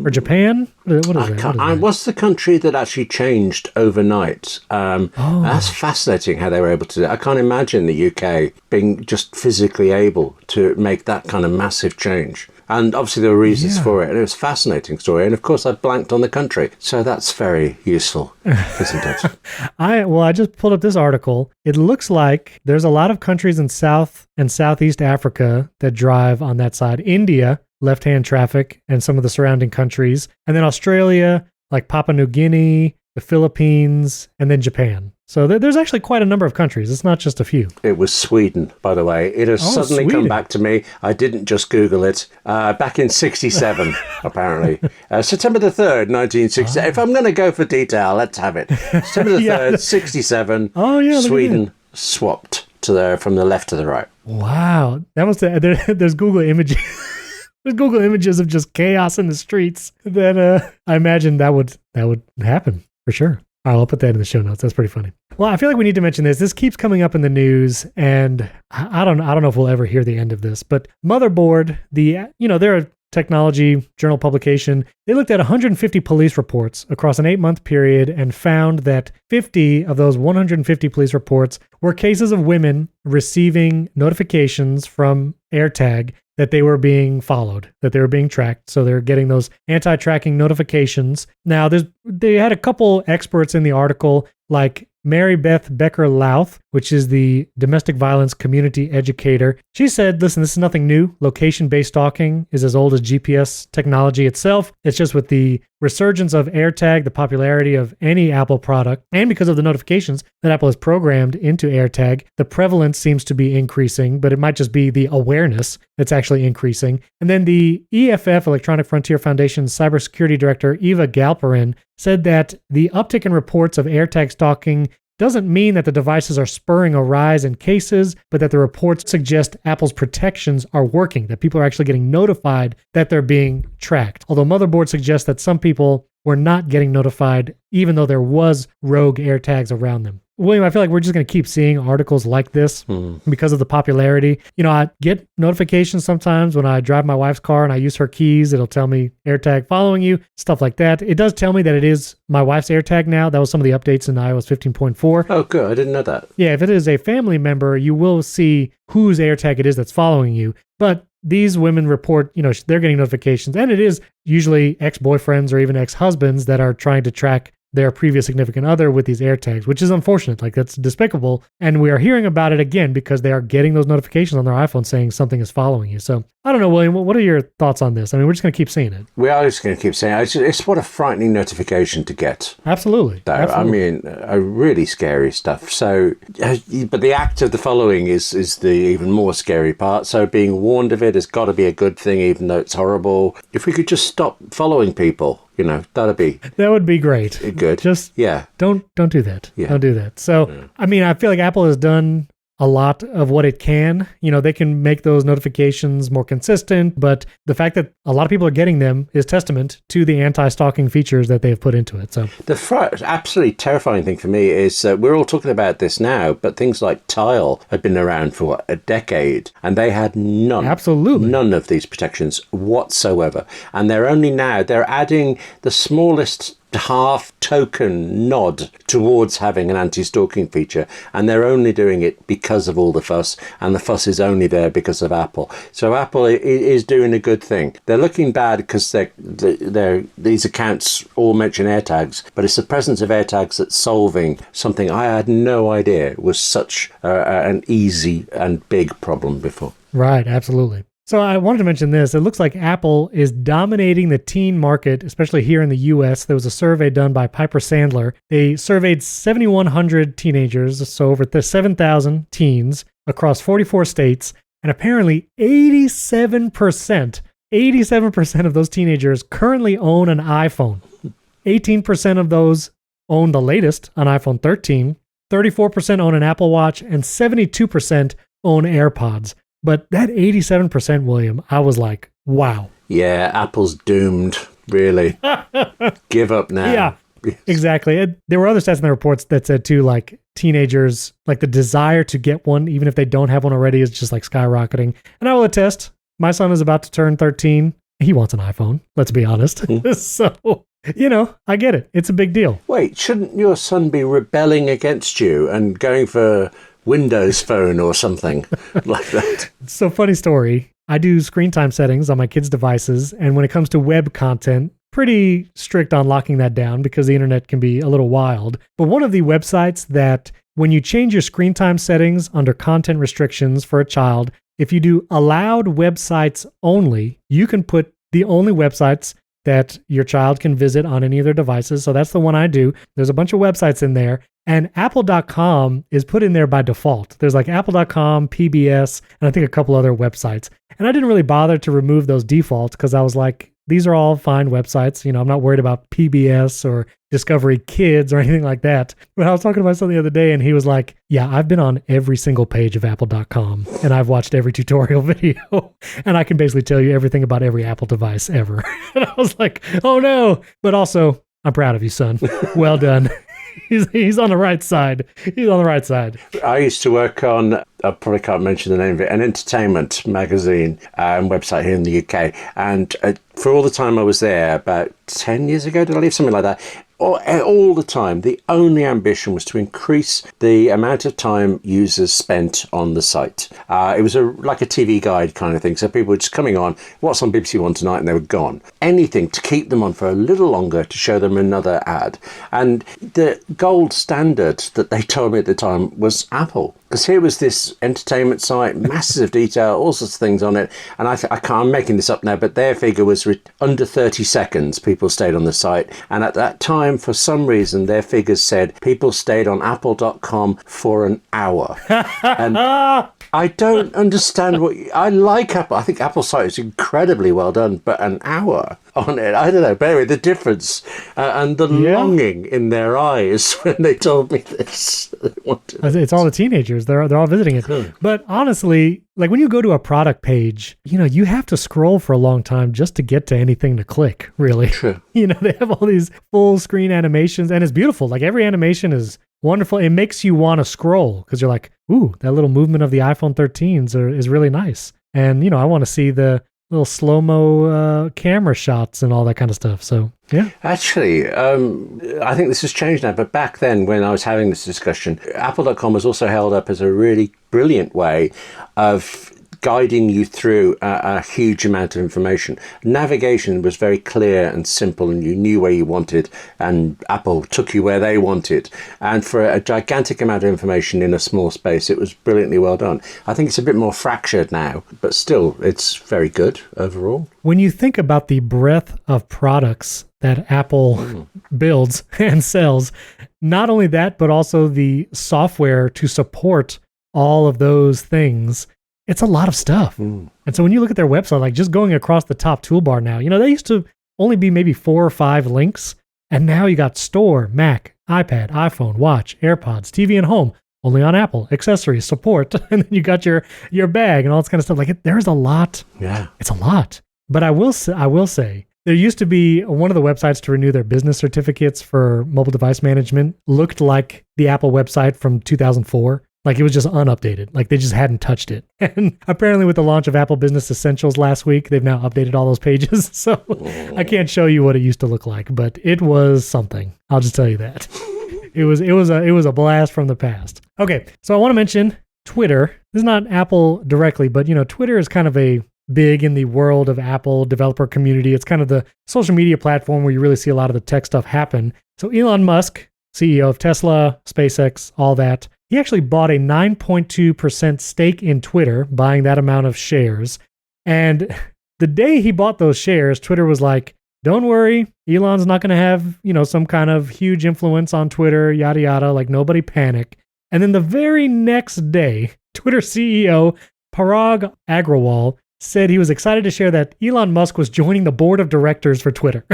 or Japan? What is it? What's the country that actually changed overnight? That's fascinating how they were able to do it. I can't imagine the UK being just physically able to make that kind of massive change. And obviously there were reasons for it. And it was a fascinating story. And of course I blanked on the country. So that's very useful, isn't it? I just pulled up this article. It looks like there's a lot of countries in South and Southeast Africa that drive on that side. India, left-hand traffic, and some of the surrounding countries. And then Australia, like Papua New Guinea, the Philippines, and then Japan. So there's actually quite a number of countries. It's not just a few. It was Sweden, by the way. It has suddenly come back to me. I didn't just Google it. Back in 67, apparently. September the 3rd, 1967. If I'm going to go for detail, let's have it. September the 3rd, 67. Sweden swapped from the left to the right. Wow. That must there's Google images. There's Google images of just chaos in the streets. That I imagine that would happen for sure. All right, I'll put that in the show notes. That's pretty funny. Well, I feel like we need to mention this. This keeps coming up in the news, and I don't know if we'll ever hear the end of this. But Motherboard, there are technology journal publication. They looked at 150 police reports across an 8-month period and found that 50 of those 150 police reports were cases of women receiving notifications from AirTag that they were being followed, that they were being tracked. So they're getting those anti-tracking notifications. Now, they had a couple experts in the article, like Mary Beth Becker-Louth, which is the domestic violence community educator. She said, listen, this is nothing new. Location-based stalking is as old as GPS technology itself. It's just with the resurgence of AirTag, the popularity of any Apple product, and because of the notifications that Apple has programmed into AirTag, the prevalence seems to be increasing, but it might just be the awareness that's actually increasing. And then the EFF, Electronic Frontier Foundation's cybersecurity director, Eva Galperin, said that the uptick in reports of AirTag stalking doesn't mean that the devices are spurring a rise in cases, but that the reports suggest Apple's protections are working, that people are actually getting notified that they're being tracked. Although Motherboard suggests that some people were not getting notified, even though there was rogue AirTags around them. William, I feel like we're just going to keep seeing articles like this because of the popularity. You know, I get notifications sometimes when I drive my wife's car and I use her keys. It'll tell me AirTag following you, stuff like that. It does tell me that it is my wife's AirTag now. That was some of the updates in iOS 15.4. Oh, good. I didn't know that. Yeah, if it is a family member, you will see whose AirTag it is that's following you. But these women report, you know, they're getting notifications, and it is usually ex-boyfriends or even ex-husbands that are trying to track their previous significant other with these AirTags, which is unfortunate. Like, that's despicable. And we are hearing about it again because they are getting those notifications on their iPhone saying something is following you. So I don't know, William, what are your thoughts on this? I mean, we're just going to keep seeing it. We are just going to keep saying it. It's what a frightening notification to get. Absolutely. Though. Absolutely. I mean, really scary stuff. So, but the act of the following is the even more scary part. So being warned of it has got to be a good thing, even though it's horrible. If we could just stop following people, you know, that would be great. Good. Just don't do that. Yeah. Don't do that. So, I mean, I feel like Apple has done a lot of what it can. You know, they can make those notifications more consistent, but the fact that a lot of people are getting them is testament to the anti-stalking features that they've put into it. So the absolutely terrifying thing for me is we're all talking about this now, but things like Tile had been around for a decade, and they had none of these protections whatsoever. And they're adding the smallest half token nod towards having an anti-stalking feature, and they're only doing it because of all the fuss, and the fuss is only there because of Apple. So Apple is doing a good thing. They're looking bad because these accounts all mention AirTags, but it's the presence of AirTags that's solving something I had no idea was such an easy and big problem before. Right, absolutely. So I wanted to mention this. It looks like Apple is dominating the teen market, especially here in the US. There was a survey done by Piper Sandler. They surveyed 7,100 teenagers, so over 7,000 teens across 44 states, and apparently 87% of those teenagers currently own an iPhone. 18% of those own the latest, an iPhone 13, 34% own an Apple Watch, and 72% own AirPods. But that 87%, William, I was like, wow. Yeah, Apple's doomed, really. Give up now. Yeah, exactly. There were other stats in the reports that said, too, like teenagers, like the desire to get one, even if they don't have one already, is just like skyrocketing. And I will attest, my son is about to turn 13. He wants an iPhone, let's be honest. So, you know, I get it. It's a big deal. Wait, shouldn't your son be rebelling against you and going for Windows Phone or something like that? So, funny story. I do screen time settings on my kids' devices, and when it comes to web content, pretty strict on locking that down because the internet can be a little wild. But one of the websites that, when you change your screen time settings under content restrictions for a child, if you do allowed websites only, you can put the only websites that your child can visit on any of their devices. So that's the one I do. There's a bunch of websites in there. And Apple.com is put in there by default. There's like Apple.com, PBS, and I think a couple other websites. And I didn't really bother to remove those defaults because I was like, these are all fine websites. You know, I'm not worried about PBS or Discovery Kids or anything like that. But I was talking to my son the other day and he was like, yeah, I've been on every single page of Apple.com and I've watched every tutorial video and I can basically tell you everything about every Apple device ever. And I was like, oh no. But also, I'm proud of you, son. Well done. He's on the right side. He's on the right side. I used to work on, I probably can't mention the name of it, an entertainment magazine and website here in the UK. And for all the time I was there, about 10 years ago, did I leave? Something like that. All the time, the only ambition was to increase the amount of time users spent on the site. It was like a TV guide kind of thing. So people were just coming on, what's on BBC One tonight, and they were gone. Anything to keep them on for a little longer to show them another ad. And the gold standard that they told me at the time was Apple. Because here was this entertainment site, masses of detail, all sorts of things on it. And I'm making this up now, but their figure was under 30 seconds people stayed on the site. And at that time, for some reason, their figures said people stayed on apple.com for an hour. And I don't understand I like Apple. I think Apple's site is incredibly well done, but an hour on it, I don't know. But anyway, the difference and the longing in their eyes when they told me this. It's all the teenagers. They're all visiting it. But honestly, like when you go to a product page, you have to scroll for a long time just to get to anything to click, really. True. They have all these full screen animations and it's beautiful. Like every animation is wonderful. It makes you want to scroll because you're like, ooh, that little movement of the iPhone 13s is really nice. And, I want to see the little slow-mo camera shots and all that kind of stuff. So, yeah. Actually, I think this has changed now, but back then when I was having this discussion, Apple.com was also held up as a really brilliant way of guiding you through a huge amount of information. Navigation was very clear and simple, and you knew where you wanted, and Apple took you where they wanted. And for a gigantic amount of information in a small space, it was brilliantly well done. I think it's a bit more fractured now, but still, it's very good overall. When you think about the breadth of products that Apple builds and sells, not only that, but also the software to support all of those things, it's a lot of stuff. And so when you look at their website, like just going across the top toolbar now, they used to only be maybe 4 or 5 links. And now you got Store, Mac, iPad, iPhone, Watch, AirPods, TV and Home, only on Apple, accessories, support. And then you got your bag and all this kind of stuff. Like there's a lot. Yeah. It's a lot. But I will say, there used to be one of the websites to renew their business certificates for mobile device management looked like the Apple website from 2004. Like it was just unupdated. Like they just hadn't touched it. And apparently with the launch of Apple Business Essentials last week, they've now updated all those pages. So I can't show you what it used to look like, but it was something. I'll just tell you that. It was a blast from the past. Okay, so I want to mention Twitter. This is not Apple directly, but Twitter is kind of a big in the world of Apple developer community. It's kind of the social media platform where you really see a lot of the tech stuff happen. So Elon Musk, CEO of Tesla, SpaceX, all that, he actually bought a 9.2% stake in Twitter, buying that amount of shares. And the day he bought those shares, Twitter was like, don't worry, Elon's not going to have, some kind of huge influence on Twitter, yada, yada, like nobody panic. And then the very next day, Twitter CEO Parag Agrawal said he was excited to share that Elon Musk was joining the board of directors for Twitter.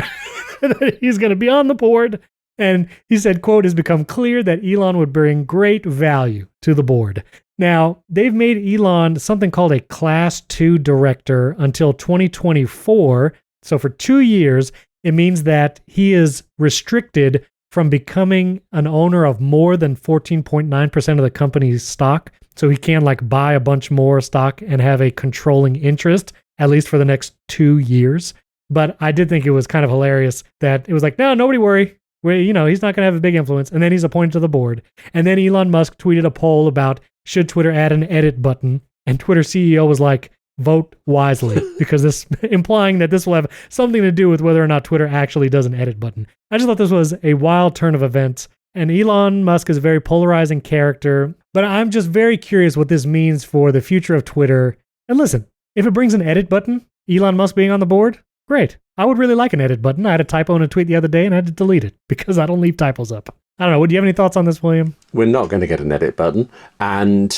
He's going to be on the board. And he said, quote, "It's become clear that Elon would bring great value to the board." Now, they've made Elon something called a Class 2 director until 2024. So for 2 years, it means that he is restricted from becoming an owner of more than 14.9% of the company's stock. So he can buy a bunch more stock and have a controlling interest, at least for the next 2 years. But I did think it was kind of hilarious that it was like, no, nobody worry. He's not going to have a big influence. And then he's appointed to the board. And then Elon Musk tweeted a poll about should Twitter add an edit button? And Twitter CEO was like, vote wisely, because this implying that this will have something to do with whether or not Twitter actually does an edit button. I just thought this was a wild turn of events. And Elon Musk is a very polarizing character. But I'm just very curious what this means for the future of Twitter. And listen, if it brings an edit button, Elon Musk being on the board, great. I would really like an edit button. I had a typo in a tweet the other day and I had to delete it because I don't leave typos up. I don't know. Do you have any thoughts on this, William? We're not going to get an edit button. And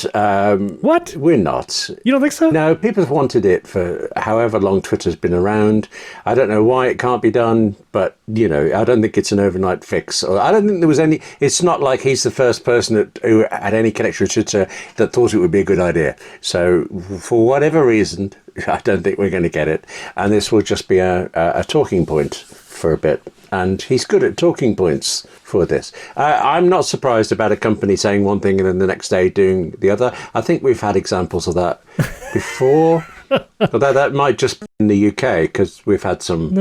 what? We're not. You don't think so? No, people have wanted it for however long Twitter's been around. I don't know why it can't be done, but, I don't think it's an overnight fix. Or I don't think there was any... It's not like he's the first person who had any connection to Twitter that thought it would be a good idea. So for whatever reason, I don't think we're going to get it. And this will just be a talking point for a bit. And he's good at talking points for this. I'm not surprised about a company saying one thing and then the next day doing the other. I think we've had examples of that before. Although that might just be in the UK, because we've had some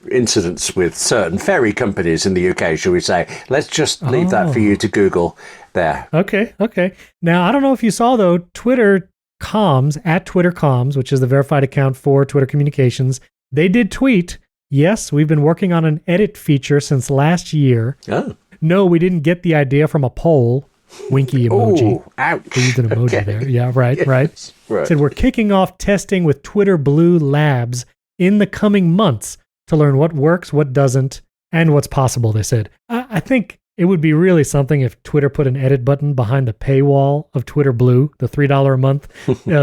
incidents with certain ferry companies in the UK, shall we say. Let's just leave that for you to Google there. Okay. Now, I don't know if you saw, though, Twitter Comms, at Twitter Comms, which is the verified account for Twitter Communications, they did tweet, yes, we've been working on an edit feature since last year. Oh. No, we didn't get the idea from a poll. Winky emoji. Oh, ouch. We used an emoji there. Yeah, right. Right. Said we're kicking off testing with Twitter Blue Labs in the coming months to learn what works, what doesn't, and what's possible, they said. I think it would be really something if Twitter put an edit button behind the paywall of Twitter Blue, the $3 a month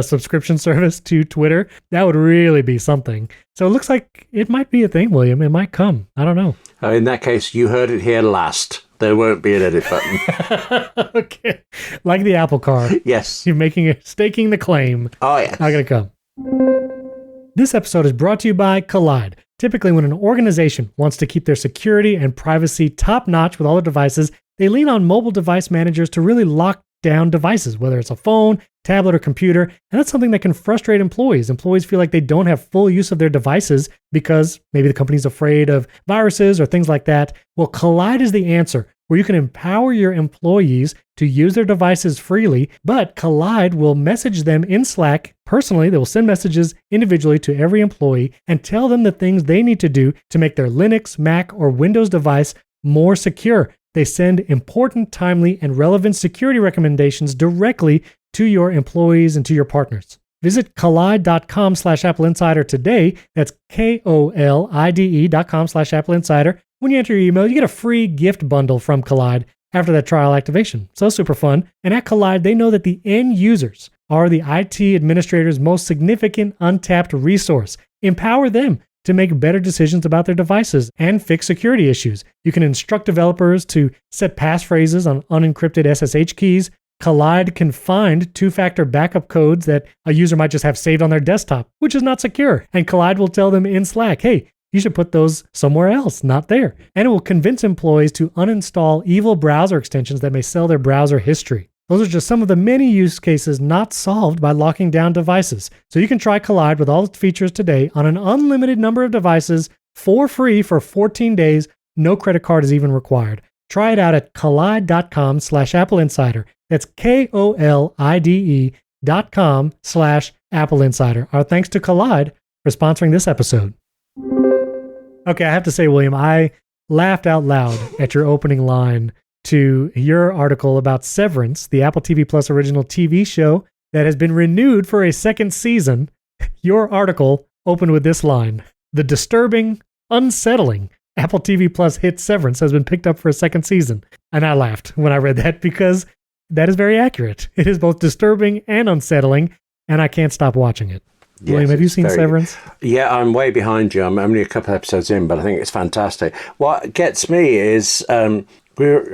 subscription service to Twitter. That would really be something. So it looks like it might be a thing, William. It might come. I don't know. In that case, you heard it here last. There won't be an edit button. Okay. Like the Apple car. Yes. You're staking the claim. Oh, yes. Not going to come. This episode is brought to you by Collide. Typically, when an organization wants to keep their security and privacy top-notch with all their devices, they lean on mobile device managers to really lock down devices, whether it's a phone, tablet, or computer. And that's something that can frustrate employees. Employees feel like they don't have full use of their devices because maybe the company's afraid of viruses or things like that. Well, Collide is the answer, where you can empower your employees to use their devices freely, but Collide will message them in Slack personally. They will send messages individually to every employee and tell them the things they need to do to make their Linux, Mac, or Windows device more secure. They send important, timely, and relevant security recommendations directly to your employees and to your partners. Visit collide.com/AppleInsider today. That's KOLIDE.com/AppleInsider. When you enter your email, you get a free gift bundle from Collide after that trial activation. So super fun. And at Collide, they know that the end users are the IT administrator's most significant untapped resource. Empower them to make better decisions about their devices and fix security issues. You can instruct developers to set passphrases on unencrypted SSH keys. Collide can find two-factor backup codes that a user might just have saved on their desktop, which is not secure. And Collide will tell them in Slack, hey, you should put those somewhere else, not there. And it will convince employees to uninstall evil browser extensions that may sell their browser history. Those are just some of the many use cases not solved by locking down devices. So you can try Collide with all its features today on an unlimited number of devices for free for 14 days. No credit card is even required. Try it out at collide.com/AppleInsider. That's KOLIDE.com/AppleInsider. Our thanks to Collide for sponsoring this episode. Okay, I have to say, William, I laughed out loud at your opening line to your article about Severance, the Apple TV Plus original TV show that has been renewed for a second season. Your article opened with this line: the disturbing, unsettling Apple TV Plus hit Severance has been picked up for a second season. And I laughed when I read that because that is very accurate. It is both disturbing and unsettling, and I can't stop watching it. Yes, William, have you seen Severance? Yeah, I'm way behind you. I'm only a couple episodes in, but I think it's fantastic. What gets me is I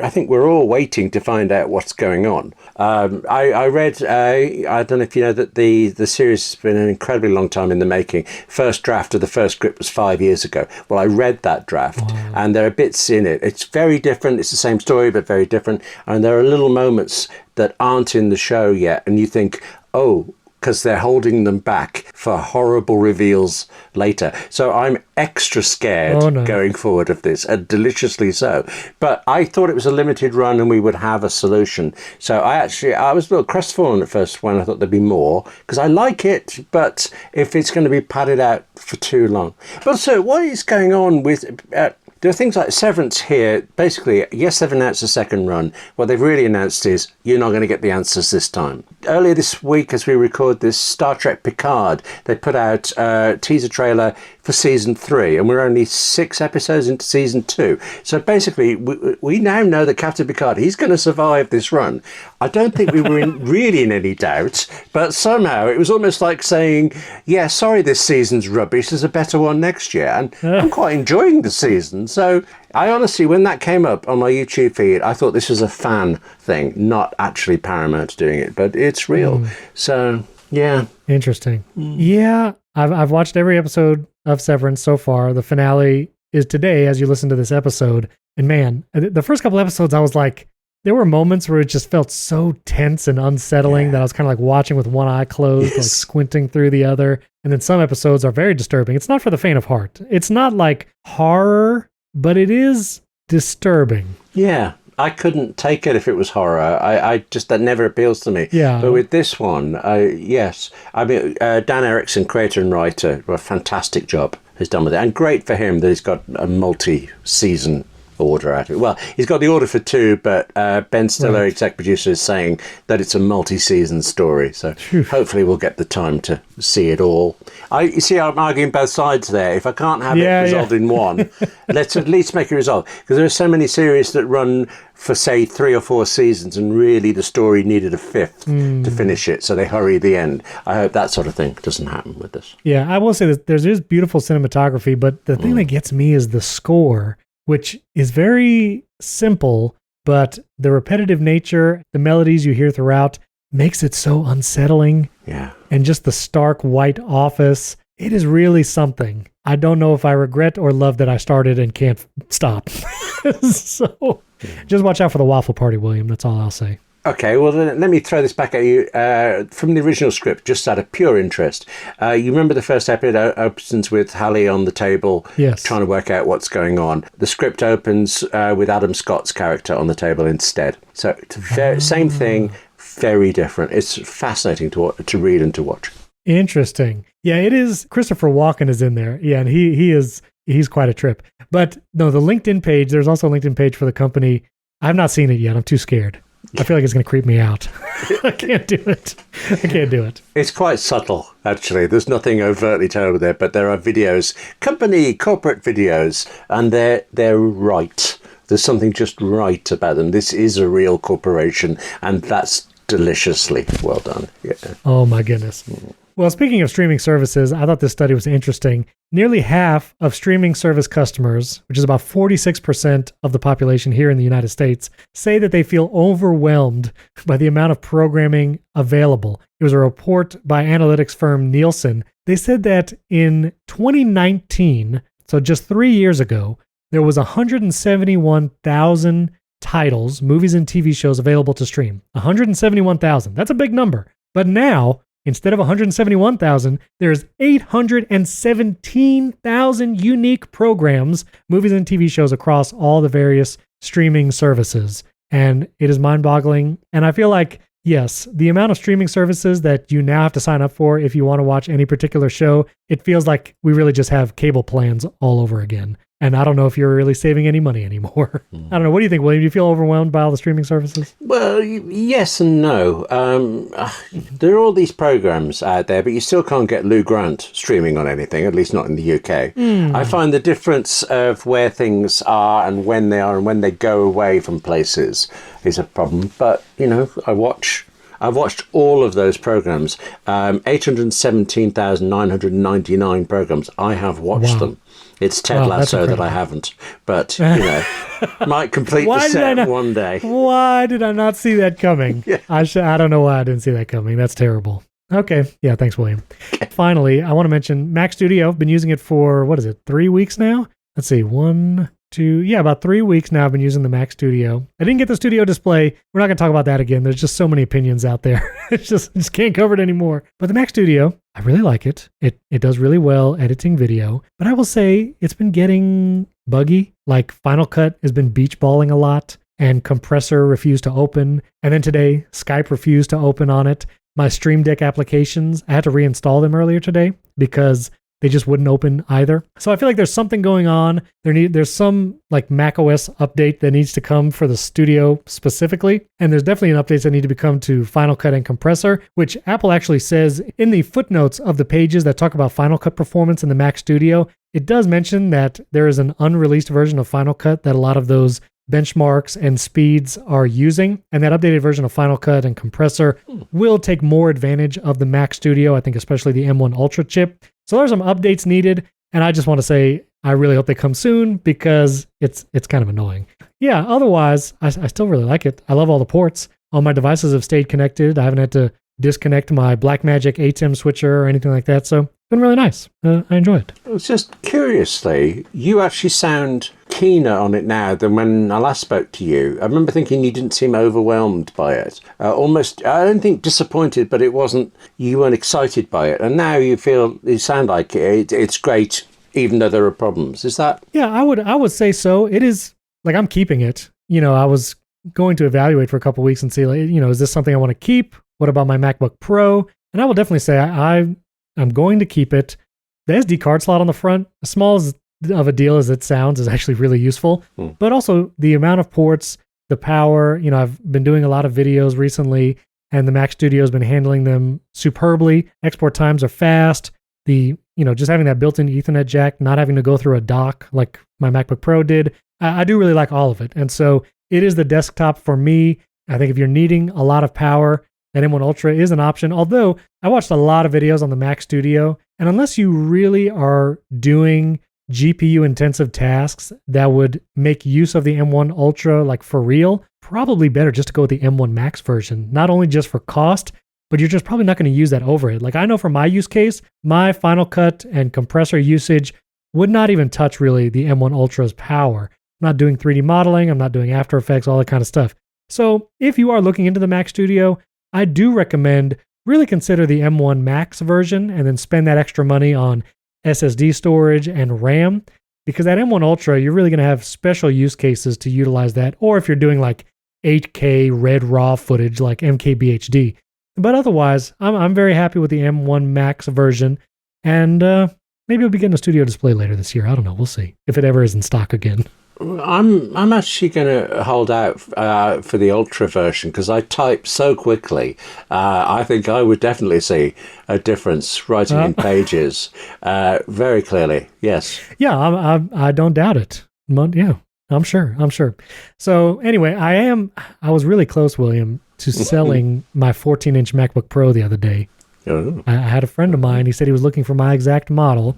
think we're all waiting to find out what's going on. I read, I don't know if you know that the series has been an incredibly long time in the making. First draft of the first script was 5 years ago. Well, I read that draft, and there are bits in it. It's very different. It's the same story, but very different. And there are little moments that aren't in the show yet, and you think, oh, because they're holding them back for horrible reveals later. So I'm extra scared going forward of this, and deliciously so. But I thought it was a limited run and we would have a solution. So I was a little crestfallen at first when I thought there'd be more, because I like it, but if it's going to be padded out for too long. But so what is going on with... there are things like Severance here. Basically, yes, they've announced a second run. What they've really announced is you're not going to get the answers this time. Earlier this week, as we record this, Star Trek Picard, they put out a teaser trailer for season 3, and we're only 6 episodes into season 2. So basically, we now know that Captain Picard, he's going to survive this run. I don't think we were really in any doubt, but somehow it was almost like saying, yeah, sorry, this season's rubbish. There's a better one next year. And I'm quite enjoying the season. So I honestly, when that came up on my YouTube feed, I thought this was a fan thing, not actually Paramount doing it, but it's real. So, yeah. Interesting. Yeah, I've watched every episode of Severance so far. The finale is today, as you listen to this episode, and man, the first couple episodes, I was like, there were moments where it just felt so tense and unsettling that I was kind of like watching with one eye closed, like squinting through the other. And then some episodes are very disturbing. It's not for the faint of heart. It's not like horror, but it is disturbing. Yeah. I couldn't take it if it was horror. I just, that never appeals to me. Yeah. But with this one, yes. I mean, Dan Erickson, creator and writer, a fantastic job has done with it. And great for him that he's got a multi-season order out of it. Well, he's got the order for 2, but Ben Stiller, exec producer, is saying that it's a multi-season story. So hopefully we'll get the time to see it all. You see, I'm arguing both sides there. If I can't have it resolved in one, let's at least make it resolved. Because there are so many series that run for, say, 3 or 4 seasons, and really the story needed a 5th to finish it, so they hurry the end. I hope that sort of thing doesn't happen with this. Yeah, I will say that there's beautiful cinematography, but the thing that gets me is the score, which is very simple, but the repetitive nature, the melodies you hear throughout, makes it so unsettling. Yeah. And just the stark white office, it is really something. I don't know if I regret or love that I started and can't stop. So just watch out for the waffle party, William. That's all I'll say. Okay, well, then let me throw this back at you from the original script, just out of pure interest. You remember the first episode opens with Hallie on the table, trying to work out what's going on. The script opens with Adam Scott's character on the table instead. So it's the same thing, very different. It's fascinating to read and to watch. Interesting. Yeah, it is. Christopher Walken is in there. Yeah, and he's quite a trip. But no, the LinkedIn page, there's also a LinkedIn page for the company. I've not seen it yet. I'm too scared. I feel like it's going to creep me out. I can't do it. It's quite subtle, actually. There's nothing overtly terrible there, but there are videos, corporate videos, and they're right. There's something just right about them. This is a real corporation, and that's deliciously well done. Yeah. Oh, my goodness. Well, speaking of streaming services, I thought this study was interesting. Nearly half of streaming service customers, which is about 46% of the population here in the United States, say that they feel overwhelmed by the amount of programming available. It was a report by analytics firm Nielsen. They said that in 2019, so just 3 years ago, there was 171,000 titles, movies and TV shows available to stream. 171,000. That's a big number. But now, instead of 171,000, there's 817,000 unique programs, movies and TV shows across all the various streaming services. And it is mind-boggling. And I feel like, yes, the amount of streaming services that you now have to sign up for if you want to watch any particular show, it feels like we really just have cable plans all over again. And I don't know if you're really saving any money anymore. I don't know. What do you think, William? Do you feel overwhelmed by all the streaming services? Well, yes and no. There are all these programs out there, but you still can't get Lou Grant streaming on anything, at least not in the UK. I find the difference of where things are and when they are and when they go away from places is a problem. But, you know, I've watched all of those programs, 817,999 programs. I have watched them. It's Ted Lasso that I haven't, but, you know, might complete the set one day. Why did I not see that coming? I don't know why I didn't see that coming. That's terrible. Okay. Yeah, thanks, William. Finally, I want to mention Mac Studio. I've been using it for, 3 weeks now? Let's see, about 3 weeks now I've been using the Mac Studio. I didn't get the Studio Display. We're not going to talk about that again. There's just so many opinions out there. just can't cover it anymore. But the Mac Studio, I really like it. It does really well editing video. But I will say it's been getting buggy. Like Final Cut has been beach balling a lot, and Compressor refused to open. And then today, Skype refused to open on it. My Stream Deck applications, I had to reinstall them earlier today because they just wouldn't open either. So I feel like there's something going on. There's some like Mac OS update that needs to come for the Studio specifically. And there's definitely an updates that need to become to Final Cut and Compressor, which Apple actually says in the footnotes of the pages that talk about Final Cut performance in the Mac Studio. It does mention that there is an unreleased version of Final Cut that a lot of those benchmarks and speeds are using. And that updated version of Final Cut and Compressor will take more advantage of the Mac Studio, I think especially the M1 Ultra chip. So there's some updates needed, and I just want to say I really hope they come soon because it's kind of annoying. Yeah, otherwise, I still really like it. I love all the ports. All my devices have stayed connected. I haven't had to disconnect my Blackmagic ATEM switcher or anything like that. So been really nice. I enjoy it. It's just curiously, you actually sound keener on it now than when I last spoke to you. I remember thinking you didn't seem overwhelmed by it. Almost, I don't think disappointed, but you weren't excited by it. And now you sound like it's great, even though there are problems. Is that? Yeah, I would say so. It is, like, I'm keeping it. I was going to evaluate for a couple of weeks and see, like, is this something I want to keep? What about my MacBook Pro? And I will definitely say I'm going to keep it. The SD card slot on the front, as small of a deal as it sounds, is actually really useful. But also the amount of ports, the power. I've been doing a lot of videos recently, and the Mac Studio has been handling them superbly. Export times are fast. Just having that built-in Ethernet jack, not having to go through a dock like my MacBook Pro did. I do really like all of it. And so it is the desktop for me. I think if you're needing a lot of power, that M1 Ultra is an option. Although I watched a lot of videos on the Mac Studio, and unless you really are doing GPU intensive tasks that would make use of the M1 Ultra, like for real, probably better just to go with the M1 Max version. Not only just for cost, but you're just probably not going to use that overhead. Like, I know for my use case, my Final Cut and compressor usage would not even touch really the M1 Ultra's power. I'm not doing 3D modeling. I'm not doing After Effects, all that kind of stuff. So if you are looking into the Mac Studio, I do recommend really consider the M1 Max version and then spend that extra money on SSD storage and RAM, because that M1 Ultra, you're really going to have special use cases to utilize that, or if you're doing like 8K red raw footage like MKBHD. But otherwise, I'm very happy with the M1 Max version, and maybe I'll be getting a studio display later this year. I don't know. We'll see if it ever is in stock again. I'm actually going to hold out for the Ultra version because I type so quickly. I think I would definitely see a difference writing in Pages very clearly. Yes. Yeah, I don't doubt it. Yeah, I'm sure. So anyway, I was really close, William, to selling my 14-inch MacBook Pro the other day. Oh. I had a friend of mine. He said he was looking for my exact model.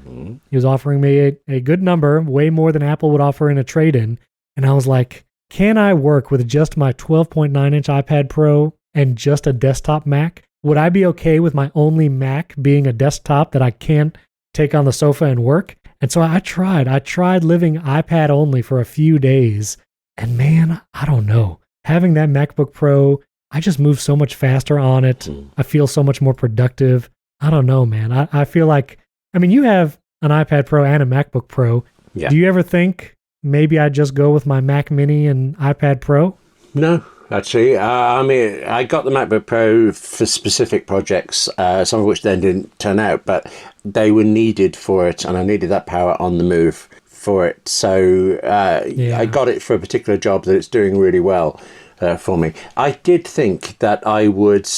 He was offering me a good number, way more than Apple would offer in a trade-in. And I was like, can I work with just my 12.9-inch iPad Pro and just a desktop Mac? Would I be okay with my only Mac being a desktop that I can't take on the sofa and work? And so I tried living iPad only for a few days. And man, I don't know. Having that MacBook Pro, I just move so much faster on it. I feel so much more productive. I don't know, man. I feel like, you have an iPad Pro and a MacBook Pro. Yeah. Do you ever think maybe I'd just go with my Mac Mini and iPad Pro? No, actually. I got the MacBook Pro for specific projects, some of which then didn't turn out, but they were needed for it, and I needed that power on the move for it. So I got it for a particular job that it's doing really well. For me. I did think that I would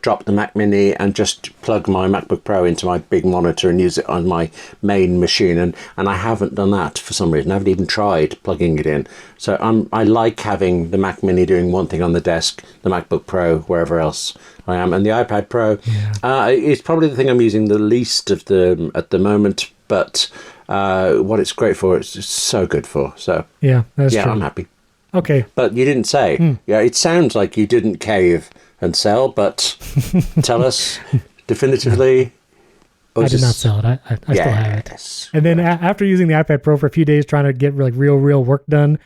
drop the Mac Mini and just plug my MacBook Pro into my big monitor and use it on my main machine, and I haven't done that for some reason. I haven't even tried plugging it in. So I like having the Mac Mini doing one thing on the desk, the MacBook Pro wherever else I am, and the iPad Pro is probably the thing I'm using the least of them at the moment, but what it's great for, it's just so good for. So that's true. I'm happy. Okay. But you didn't say. Yeah, it sounds like you didn't cave and sell, but tell us definitively. I did not sell it. I still have it. And then after using the iPad Pro for a few days, trying to get like real work done,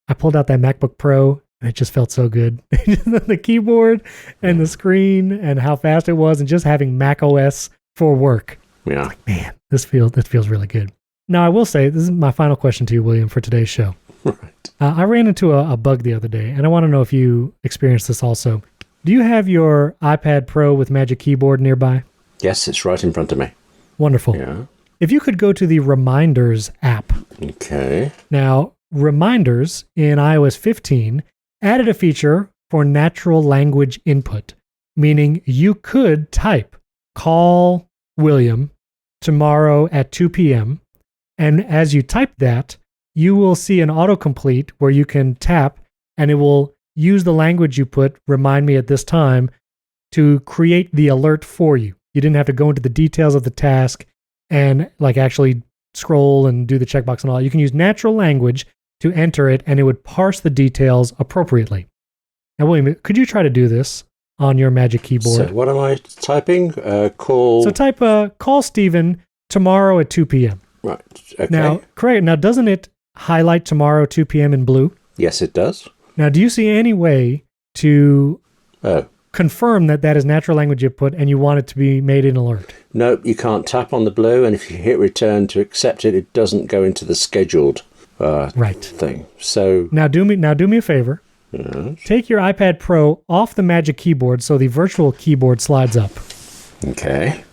I pulled out that MacBook Pro, and it just felt so good. The keyboard and the screen and how fast it was, and just having Mac OS for work. Yeah. Like, man, this feels really good. Now, I will say, this is my final question to you, William, for today's show. Right. I ran into a bug the other day, and I want to know if you experienced this also. Do you have your iPad Pro with Magic Keyboard nearby? Yes, it's right in front of me. Wonderful. Yeah. If you could go to the Reminders app. Okay. Now, Reminders in iOS 15 added a feature for natural language input, meaning you could type, call William tomorrow at 2 p.m., and as you type that, you will see an autocomplete where you can tap and it will use the language you put, remind me at this time, to create the alert for you. You didn't have to go into the details of the task and like actually scroll and do the checkbox and all. You can use natural language to enter it and it would parse the details appropriately. Now, William, could you try to do this on your Magic Keyboard? So what am I typing? Call. So type call Stephen tomorrow at 2 p.m. Right. Okay. Now, correct. Now, doesn't it highlight tomorrow 2 p.m. in blue? Yes, it does. Now, do you see any way to Oh. confirm that that is natural language input and you want it to be made an alert? No, you can't tap on the blue, and if you hit return to accept it, it doesn't go into the scheduled Right. thing. So Now, do me a favor. Yes. Take your iPad Pro off the Magic Keyboard so the virtual keyboard slides up. Okay.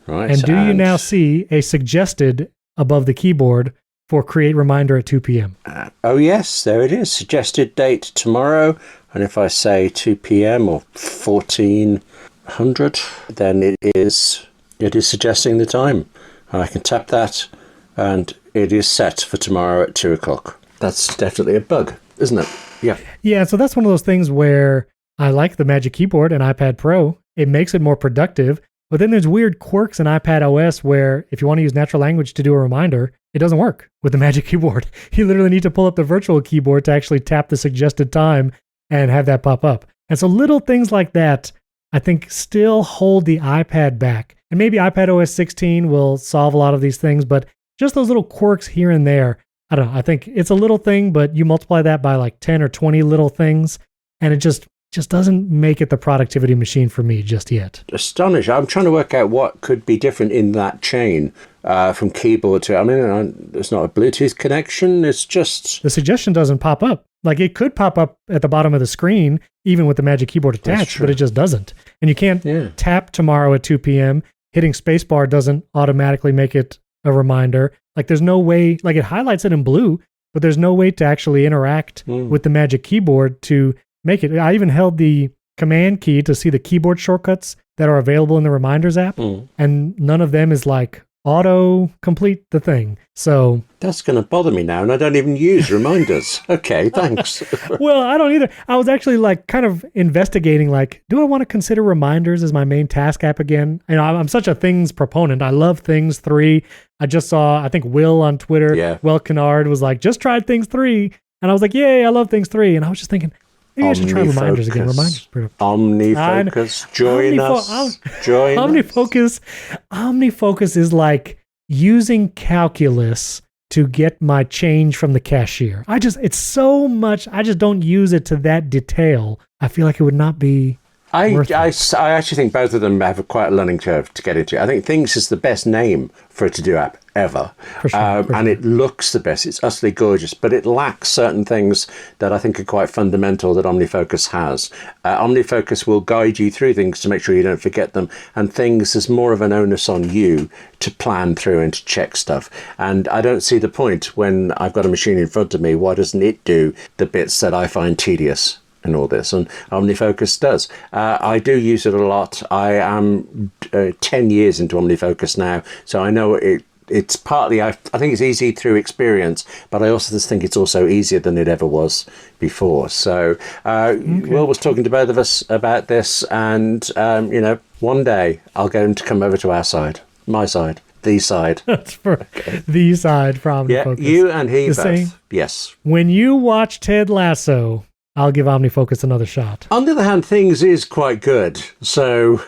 Right. And do you now see a suggested above the keyboard for create reminder at 2 p.m.? Oh, yes, there it is. Suggested date tomorrow. And if I say 2 p.m. or 1400, then it is suggesting the time. And I can tap that, and it is set for tomorrow at 2 o'clock. That's definitely a bug, isn't it? Yeah. Yeah, so that's one of those things where I like the Magic Keyboard and iPad Pro. It makes it more productive. But then there's weird quirks in iPad OS where if you want to use natural language to do a reminder, it doesn't work with the Magic Keyboard. You literally need to pull up the virtual keyboard to actually tap the suggested time and have that pop up. And so little things like that, I think, still hold the iPad back. And maybe iPad OS 16 will solve a lot of these things, but just those little quirks here and there, I don't know. I think it's a little thing, but you multiply that by like 10 or 20 little things, and it just doesn't make it the productivity machine for me just yet. Astonished. I'm trying to work out what could be different in that chain from keyboard to, I mean, there's not a Bluetooth connection. It's just... The suggestion doesn't pop up. Like it could pop up at the bottom of the screen, even with the Magic Keyboard attached, but it just doesn't. And you can't tap tomorrow at 2 p.m. Hitting spacebar doesn't automatically make it a reminder. Like there's no way, like it highlights it in blue, but there's no way to actually interact with the Magic Keyboard to make it. I even held the command key to see the keyboard shortcuts that are available in the Reminders app, and none of them is like auto complete the thing. So that's going to bother me now, and I don't even use Reminders. Okay, thanks. Well, I don't either. I was actually like kind of investigating, like, do I want to consider Reminders as my main task app again? You know, I'm such a Things proponent. I love Things 3. I just saw, I think Will on Twitter, Will Kennard was like, just tried Things 3. And I was like, yay, I love Things 3. And I was just thinking, maybe I should try Reminders again. Reminders. OmniFocus, join us. Join OmniFocus. OmniFocus is like using calculus to get my change from the cashier. It's so much. I just don't use it to that detail. I feel like it would not be. I actually think both of them have quite a learning curve to get into. I think Things is the best name for a to-do app ever. For sure. And it looks the best. It's utterly gorgeous, but it lacks certain things that I think are quite fundamental that OmniFocus has. OmniFocus will guide you through things to make sure you don't forget them, and Things is more of an onus on you to plan through and to check stuff. And I don't see the point when I've got a machine in front of me, why doesn't it do the bits that I find tedious and all this? And OmniFocus does. I do use it a lot. I am 10 years into OmniFocus now, so I know it's partly, I think it's easy through experience, but I also just think it's also easier than it ever was before. So Will was talking to both of us about this, and one day I'll get him to come over to our side, my side, the side. That's for the side for OmniFocus. Yeah, you and he the both. Same. Yes. When you watch Ted Lasso, I'll give OmniFocus another shot. On the other hand, Things is quite good. So,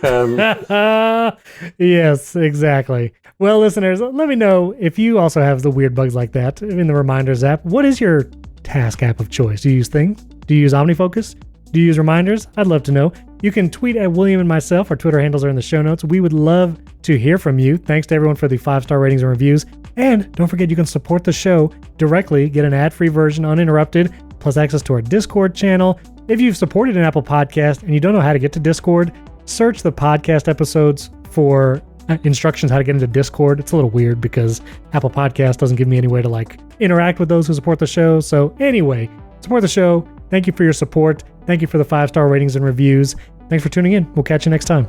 yes, exactly. Well, listeners, let me know if you also have the weird bugs like that in the Reminders app. What is your task app of choice? Do you use Things? Do you use OmniFocus? Do you use Reminders? I'd love to know. You can tweet at William and myself. Our Twitter handles are in the show notes. We would love to hear from you. Thanks to everyone for the 5-star ratings and reviews. And don't forget, you can support the show directly, get an ad-free version uninterrupted, plus access to our Discord channel. If you've supported an Apple podcast and you don't know how to get to Discord, search the podcast episodes for instructions how to get into Discord. It's a little weird because Apple Podcast doesn't give me any way to like interact with those who support the show. So anyway, support the show. Thank you for your support. Thank you for the 5-star ratings and reviews. Thanks for tuning in. We'll catch you next time.